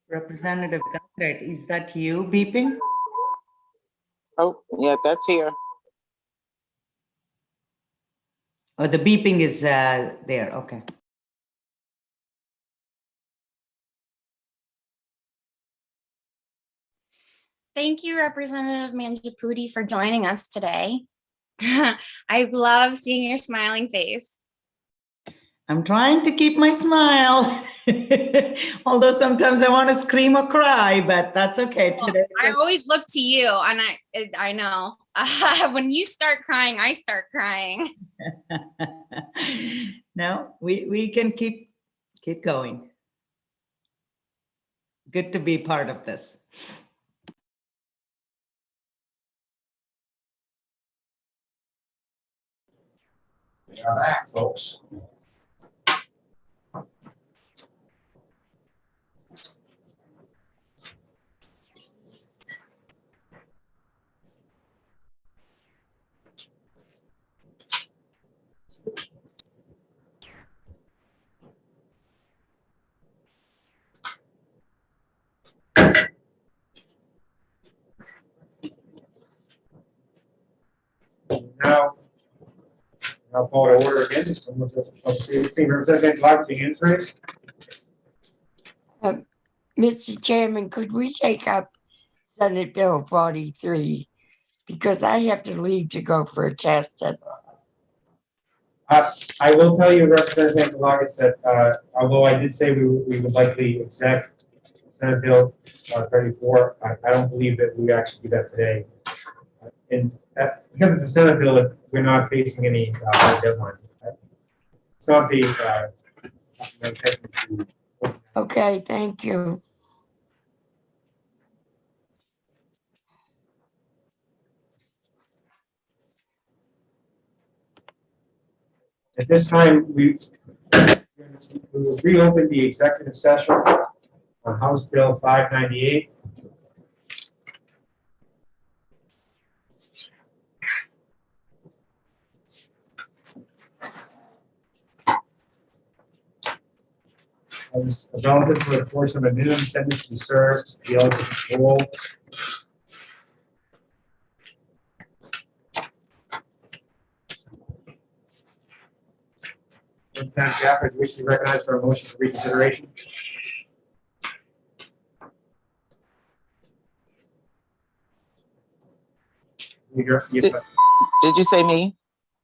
Representative Guthrie, is that you beeping? Oh, yeah, that's here. Oh, the beeping is there, okay. Thank you, Representative Manjapudi, for joining us today. I love seeing your smiling face. I'm trying to keep my smile. Although sometimes I want to scream or cry, but that's okay today. I always look to you, and I know when you start crying, I start crying. No, we can keep going. Good to be part of this. We are back, folks. Now, I'll call to order again. Representative Clark, the hands raised. Mr. Chairman, could we take up Senate Bill 43? Because I have to leave to go for a test. I will tell you, Representative Angelakis, that although I did say we would likely accept Senate Bill 34, I don't believe that we actually do that today. And because it's a Senate bill, we're not facing any deadline. It's not the Okay, thank you. At this time, we will reopen the executive session on House Bill 598. As relative to a portion of a minimum sentence to be served, the eligible parole. Representative Gafford, do you wish to be recognized for a motion for reconsideration? Did you say me?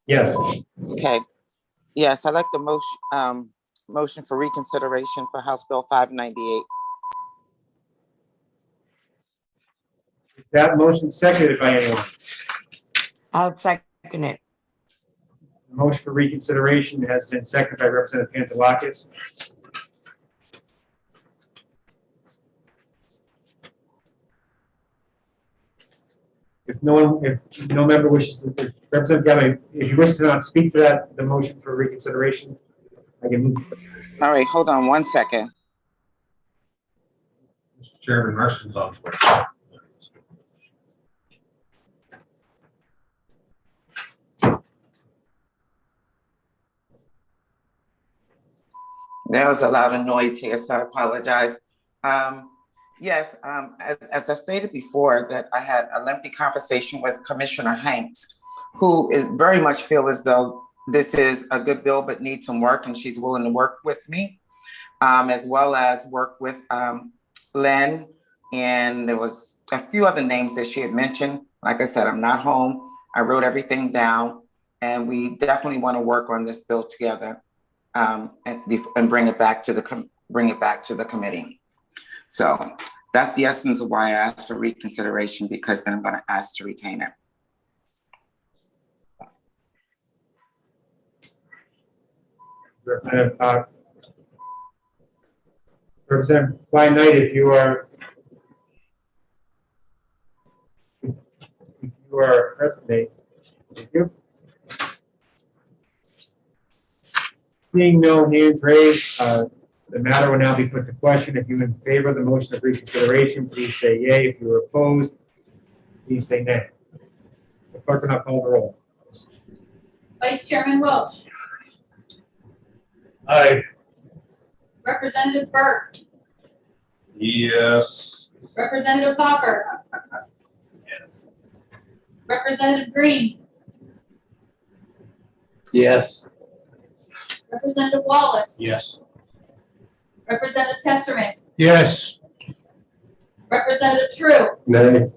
Yes. Okay. Yes, I'd like the motion for reconsideration for House Bill 598. Is that motion seconded by anyone? I'll second it. The motion for reconsideration has been seconded by Representative Pantelakis. If no member wishes to, Representative Gavin, if you wish to not speak to that, the motion for reconsideration, I can move. All right, hold on one second. Mr. Chairman, Marston's on for There was a lot of noise here, so I apologize. Yes, as I stated before, that I had a lengthy conversation with Commissioner Hanks, who is very much feel as though this is a good bill but needs some work, and she's willing to work with me, as well as work with Len, and there was a few other names that she had mentioned. Like I said, I'm not home. I wrote everything down, and we definitely want to work on this bill together, and bring it back to the committee. So that's the essence of why I asked for reconsideration, because then I'm going to ask to retain it. Representative Klein Knight, if you are present, thank you. Seeing no hands raised, the matter will now be put to question. If you're in favor of the motion of reconsideration, please say yay. If you are opposed, please say nay. The clerk will now call the roll. Vice Chairman Welch. Aye. Representative Burke. Yes. Representative Hopper. Yes. Representative Green. Yes. Representative Wallace. Yes. Representative Testerman. Yes. Representative True. Nay.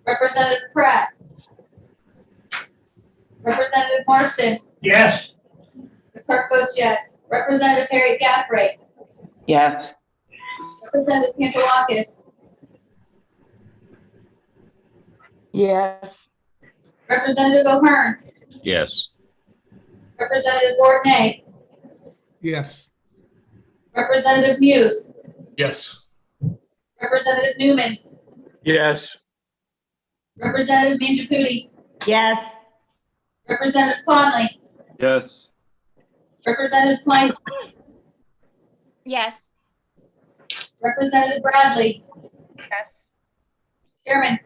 Representative Pratt. Representative Marston. Yes. The clerk votes yes. Representative Harry Gathright. Yes. Representative Pantelakis. Yes. Representative O'Hearn. Yes. Representative Bordenay. Yes. Representative Muse. Yes. Representative Newman. Yes. Representative Mangiaputi. Yes. Representative Conley. Yes. Representative Klein. Yes. Representative Bradley. Yes. Chairman.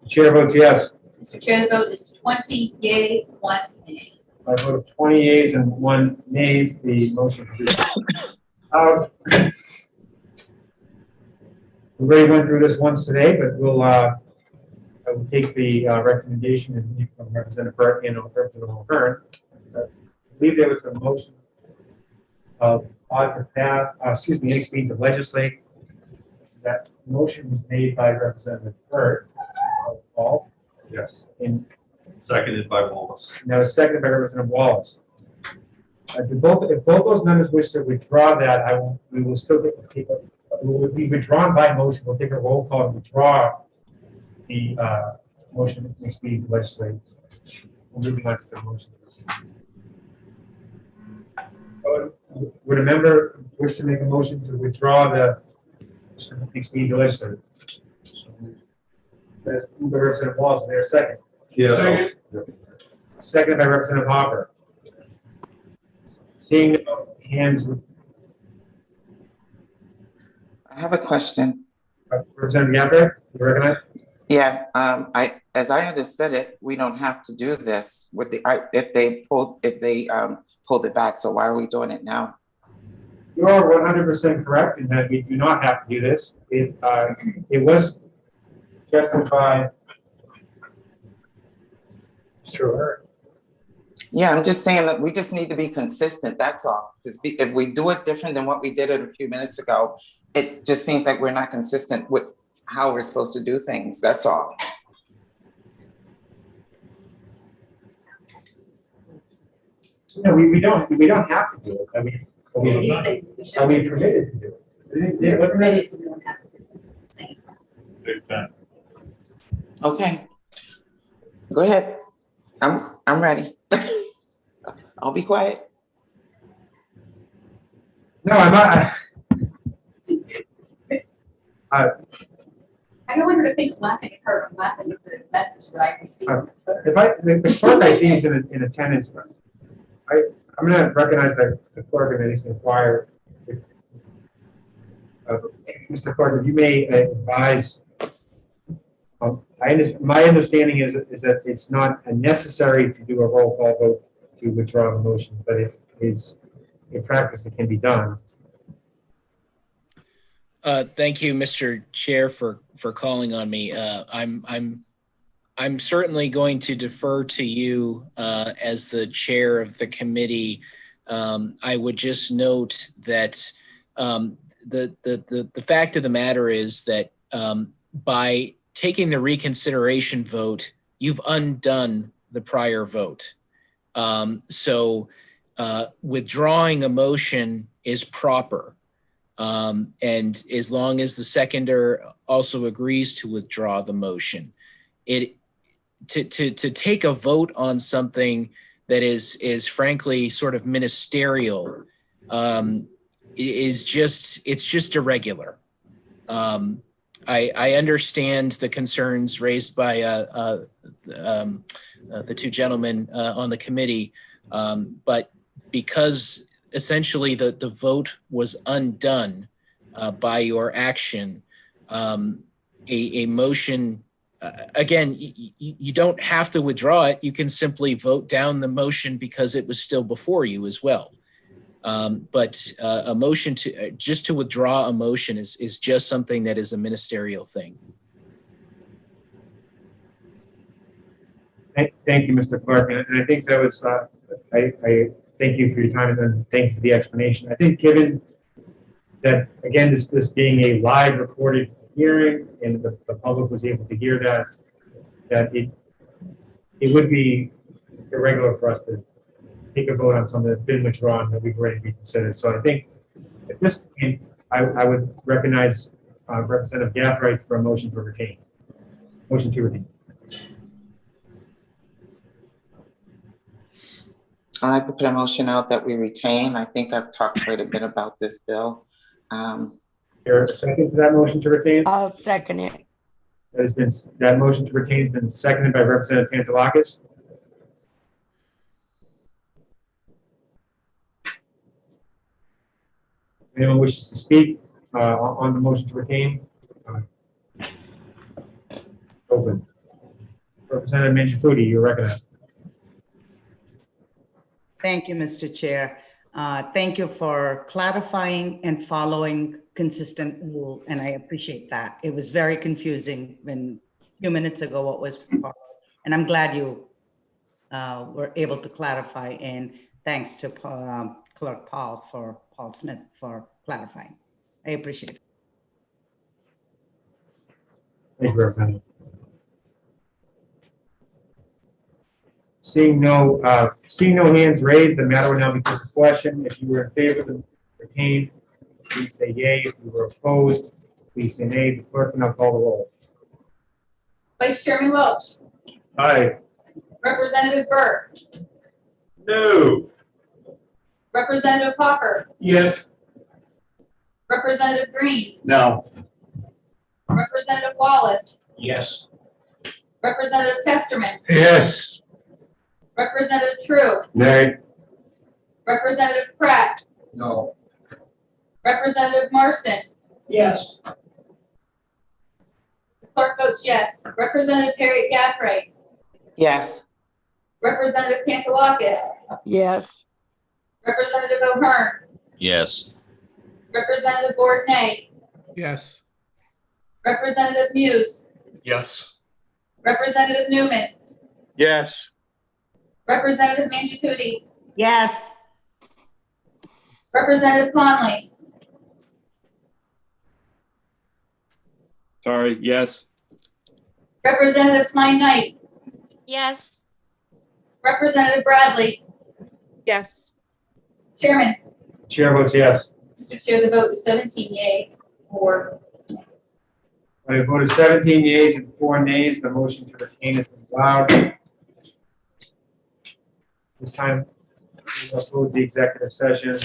Chair votes yes. Mr. Chair, the vote is 20 yea, 1 nay. By a vote of 20 yeas and 1 nays, the motion is out. We already went through this once today, but I will take the recommendation and from Representative Burke and Representative O'Hearn. I believe there was a motion of next meeting to legislate. That motion was made by Representative Burke. Paul. Yes. And Seconded by Wallace. now it's seconded by Representative Wallace. If both those members wish to withdraw that, we will still take it will be withdrawn by motion. We'll take a roll call to withdraw the motion that needs to be legislated. We're moving on to the motion. Would a member wish to make a motion to withdraw the motion that needs to be legislated? That's moved by Representative Wallace. Is there a second? Yes. Second by Representative Hopper. Seeing no hands, I have a question. Representative Gathright, you recognize? Yeah, as I understood it, we don't have to do this with if they pulled it back. So why are we doing it now? You are 100% correct in that we do not have to do this. It was suggested by Mr. O'Hearn. Yeah, I'm just saying that we just need to be consistent. That's all. Because if we do it different than what we did it a few minutes ago, it just seems like we're not consistent with how we're supposed to do things. That's all. No, we don't have to do it. I mean, You say we should. are we permitted to do it? We're permitted, we don't have to. Big time. Okay. Go ahead. I'm ready. I'll be quiet. No, I'm not. I don't want her to think I'm laughing at her, I'm laughing at the message that I received. The clerk I see is in attendance. I'm going to recognize that the clerk and least inquire. Mr. Clerk, if you may advise. My understanding is that it's not necessary to do a roll call vote to withdraw the motion, but it is a practice that can be done. Thank you, Mr. Chair, for calling on me. I'm certainly going to defer to you as the chair of the committee. I would just note that the fact of the matter is that by taking the reconsideration vote, you've undone the prior vote. So withdrawing a motion is proper. And as long as the seconder also agrees to withdraw the motion, to take a vote on something that is frankly sort of ministerial it's just irregular. I understand the concerns raised by the two gentlemen on the committee, but because essentially the vote was undone by your action, a motion, again, you don't have to withdraw it. You can simply vote down the motion because it was still before you as well. But a motion to withdraw a motion is just something that is a ministerial thing. Thank you, Mr. Clerk. And I think that was, I thank you for your time and thank you for the explanation. I think given that, again, this being a live recorded hearing and the public was able to hear that, that it would be irregular for us to take a vote on something that's been withdrawn that we've already reconsidered. So I think at this point, I would recognize Representative Gathright for a motion to retain. Motion to retain. I'd like to put a motion out that we retain. I think I've talked quite a bit about this bill. There a second to that motion to retain? I'll second it. That motion to retain has been seconded by Representative Pantelakis. Anyone wishes to speak on the motion to retain? Open. Representative Mangiacuti, you're recognized. Thank you, Mr. Chair. Thank you for clarifying and following consistent rule, and I appreciate that. It was very confusing when a few minutes ago what was followed, and I'm glad you were able to clarify, and thanks to Clerk Paul Smith for clarifying. I appreciate it. Thank you, Representative. Seeing no hands raised, the matter will now be put to question. If you were in favor of the retain, please say yay. If you were opposed, please say nay. The clerk will now call the roll. Vice Chairman Welch, Aye. Representative Burke, No. Representative Hopper, Yes. Representative Green, No. Representative Wallace, Yes. Representative Testerman, Yes. Representative True, Nay. Representative Pratt, No. Representative Marston. Yes. The clerk votes yes. Representative Harriet Gathright, Yes. Representative Pantelakis, Yes. Representative O'Hearn, Yes. Representative Bourdonnais, Yes. Representative Muse, Yes. Representative Newman, Yes. Representative Mangiacuti, Yes. Representative Conley, Sorry, yes. Representative Klein Knight, Yes. Representative Bradley, Yes. Chairman. Chair votes yes. Mr. Chair, the vote is 17 yea, 4. By a vote of 17 yeas and 4 nays, the motion to retain has been allowed. This time, we will close the executive session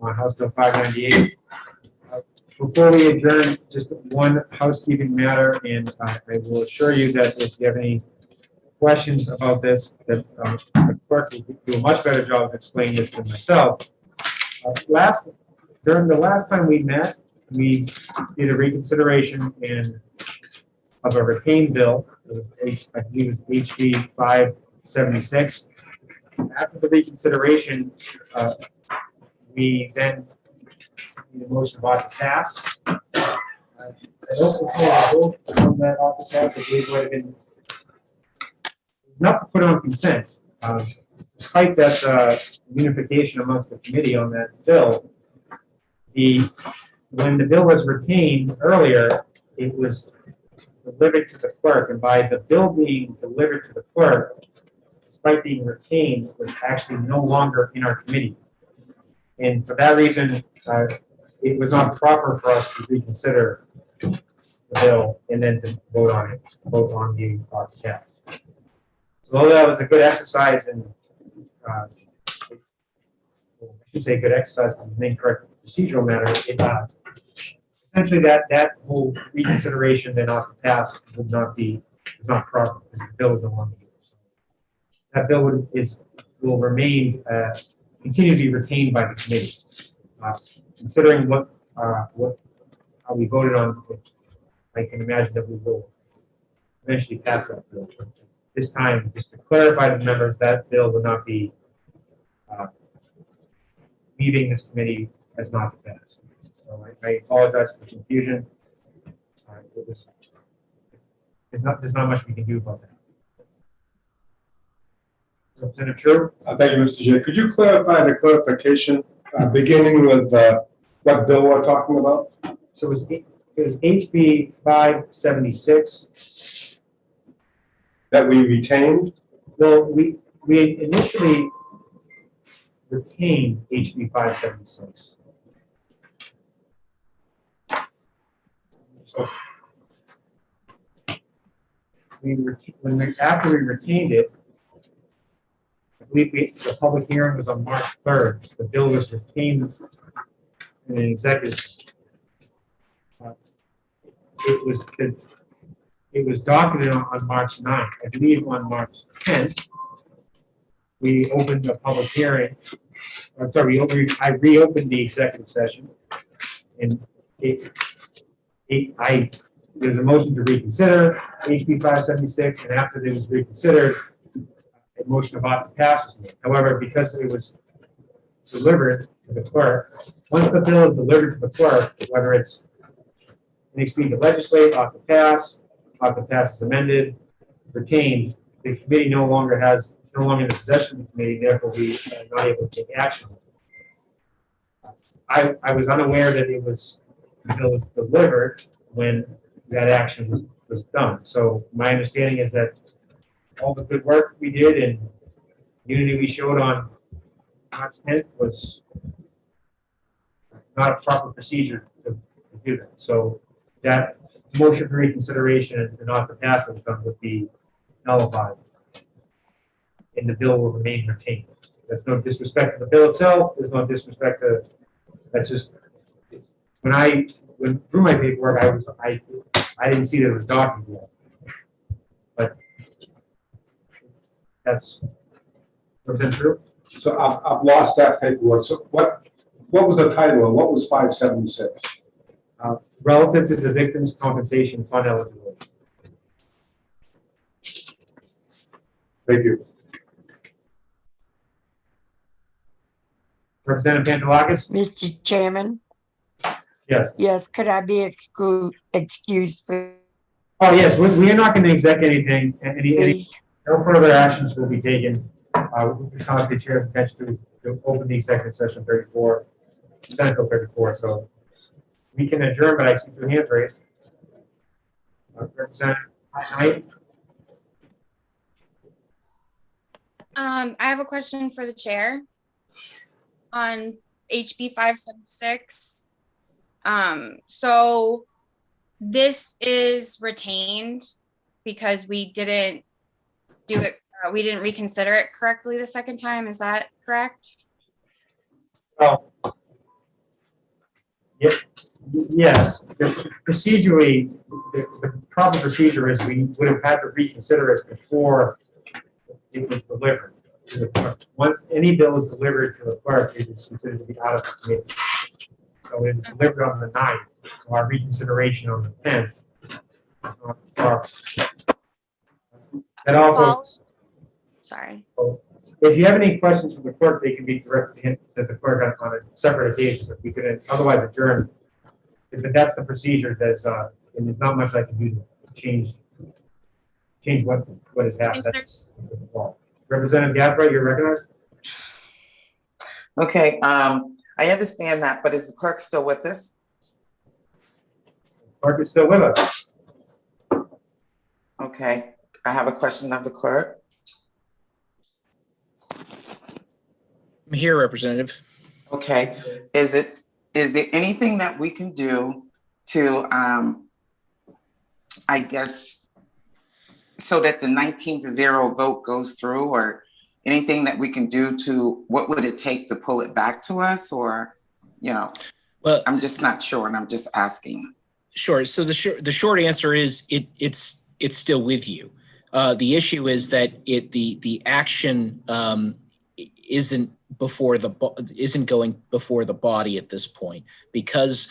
on House Bill 598. Before we adjourn, just one housekeeping matter, and I will assure you that if you have any questions about this, that the clerk will do a much better job of explaining this than myself. During the last time we met, we did a reconsideration of a retained bill. I believe it was HB 576. After the reconsideration, we then made a motion about to pass. I hope before I vote on that off the pass, I believe would have been not to put on consent. Despite that unification amongst the committee on that bill, when the bill was retained earlier, it was delivered to the clerk, and by the bill being delivered to the clerk, despite being retained, it was actually no longer in our committee. And for that reason, it was not proper for us to reconsider the bill and then to vote on the pass. So although that was a good exercise in, I should say good exercise in the incorrect procedural matter, essentially that whole reconsideration then off the pass was not proper because the bill was no longer here. So that bill will remain continue to be retained by the committee. Considering how we voted on it, I can imagine that we will eventually pass that bill. But this time, just to clarify to the members, that bill will not be leaving this committee as not to pass. So I apologize for the confusion. There's not much we can do about that. Representative True? Thank you, Mr. Chair. Could you clarify the clarification, beginning with what bill we're talking about? So it was HB 576. that we retained? Well, we initially retained HB 576. So after we retained it, I believe the public hearing was on March 3rd. The bill was retained in an executive. It was docketed on March 9th. I believe on March 10th, we opened a public hearing. I'm sorry, I reopened the executive session, and there's a motion to reconsider HB 576, and after it was reconsidered, a motion about to pass was made. However, because it was delivered to the clerk, once the bill is delivered to the clerk, whether it's next week to legislate, ought to pass is amended, retained, the committee it's no longer in the possession of the committee, therefore we are not able to take action. I was unaware that the bill was delivered when that action was done. So my understanding is that all the good work we did and unity we showed on March 10th was not a proper procedure to do that. So that motion for reconsideration and not to pass it would be nullified, and the bill will remain retained. That's no disrespect to the bill itself. There's no disrespect to. That's just when I went through my paperwork, I didn't see that it was documented yet, but that's true. So I've lost that paperwork. So what was the title and what was 576? Relative to the Victims' Compensation Fund eligibility. Thank you. Representative Pantelakis? Mr. Chairman? Yes. Yes, could I be excused? Please? Oh, yes, we are not going to exec anything. No further actions will be taken. We call the chair's attention to open the executive session 34, Senate Bill 34. So we can adjourn, but I see two hands raised. Representative Knight? I have a question for the chair on HB 576. So this is retained because we didn't do it, we didn't reconsider it correctly the second time. Is that correct? Well, yes. Procedurally, the proper procedure is we would have had to reconsider it before it was delivered to the clerk. Once any bill is delivered to the clerk, it is considered to be out of the committee. So it was delivered on the 9th, so our reconsideration on the 10th. And also, sorry. If you have any questions from the clerk, they can be directed to the clerk on a separate occasion, but we could otherwise adjourn. But that's the procedure. And there's not much I can do to change what has happened. Representative Gabbard, you're recognized. Okay, I understand that, but is the clerk still with us? Clerk is still with us. Okay, I have a question of the clerk. I'm here, Representative. Okay, is there anything that we can do to, I guess, so that the 19-0 vote goes through, or anything that we can do to, what would it take to pull it back to us, or, well, I'm just not sure, and I'm just asking. Sure. So the short answer is it's still with you. The issue is that the action isn't going before the body at this point because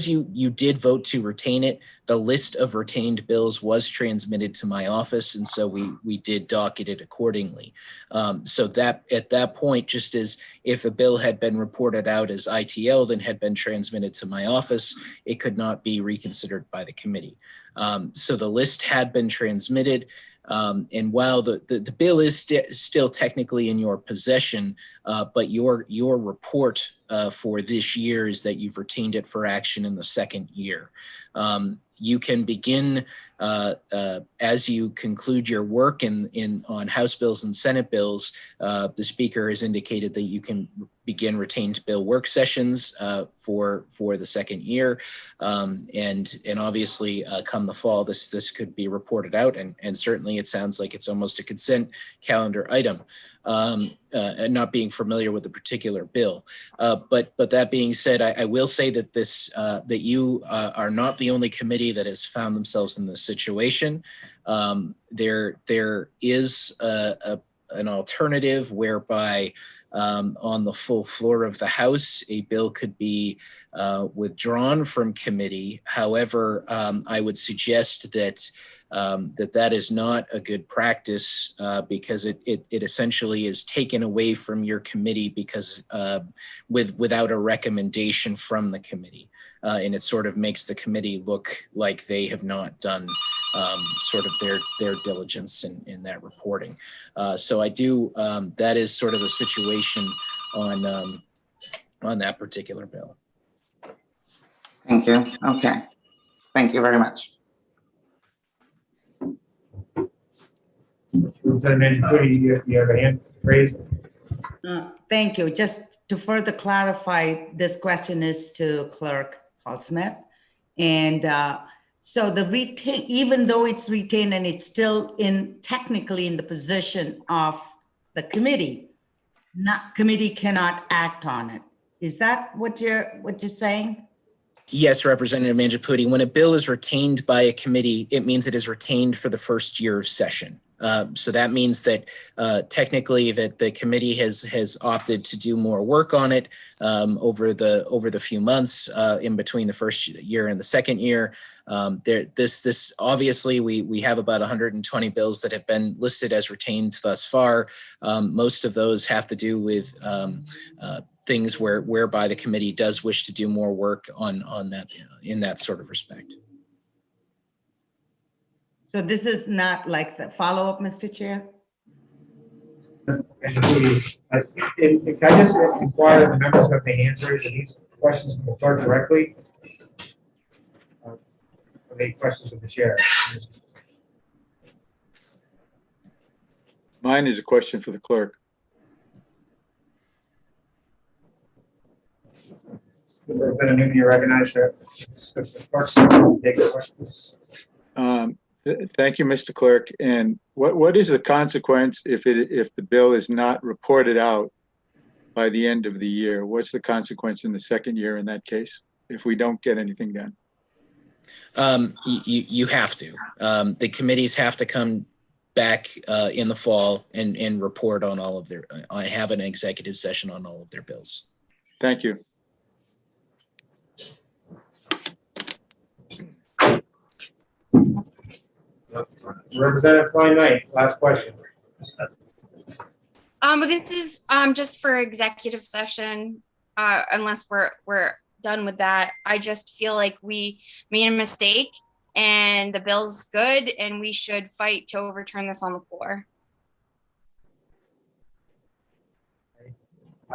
you did vote to retain it. The list of retained bills was transmitted to my office, and so we did docket it accordingly. So that at that point, just as if a bill had been reported out as ITL'd and had been transmitted to my office, it could not be reconsidered by the committee. So the list had been transmitted. And while the bill is still technically in your possession, but your report for this year is that you've retained it for action in the second year. you can begin as you conclude your work on House bills and Senate bills. The Speaker has indicated that you can begin retained bill work sessions for the second year, and obviously come the fall, this could be reported out, and certainly it sounds like it's almost a consent calendar item. And not being familiar with the particular bill, but that being said, I will say that that you are not the only committee that has found themselves in this situation. There is an alternative whereby on the full floor of the House, a bill could be withdrawn from committee. However, I would suggest that that is not a good practice because it essentially is taken away from your committee because without a recommendation from the committee. And it sort of makes the committee look like they have not done sort of their diligence in that reporting. So I do, that is sort of the situation on that particular bill. Thank you. Okay. Thank you very much. Representative Mangiapudi, you have a hand raised. Thank you. Just to further clarify, this question is to Clerk Paul Smith. And so the retain, even though it's retained and it's still technically in the position of the committee, committee cannot act on it. Is that what you're saying? Yes, Representative Mangiapudi. When a bill is retained by a committee, it means it is retained for the first year of session. So that means that technically that the committee has opted to do more work on it over the few months in between the first year and the second year. This obviously we have about 120 bills that have been listed as retained thus far. Most of those have to do with things whereby the committee does wish to do more work on that in that sort of respect. So this is not like the follow-up, Mr. Chair? Can I just inquire the members of the answers to these questions from the clerk directly? Are they questions of the chair? Mine is a question for the clerk. Representative Newman, you recognize that the clerk take the questions. Thank you, Mr. Clerk. And what is the consequence if the bill is not reported out by the end of the year? What's the consequence in the second year in that case if we don't get anything done? You have to. The committees have to come back in the fall and report on all of their. Have an executive session on all of their bills. Thank you. Representative Klein Knight, last question. This is just for executive session, unless we're done with that. I just feel like we made a mistake and the bill's good and we should fight to overturn this on the floor.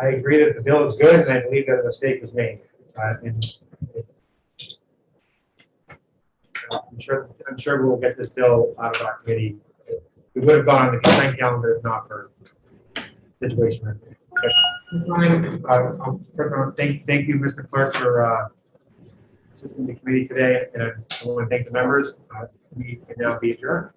I agree that the bill is good and I believe that a mistake was made. I'm sure we'll get this bill out of our committee. We would have gone on the consent calendar if not for situation. Thank you, Mr. Clerk, for assisting the committee today, and I want to thank the members. We can now be adjourned.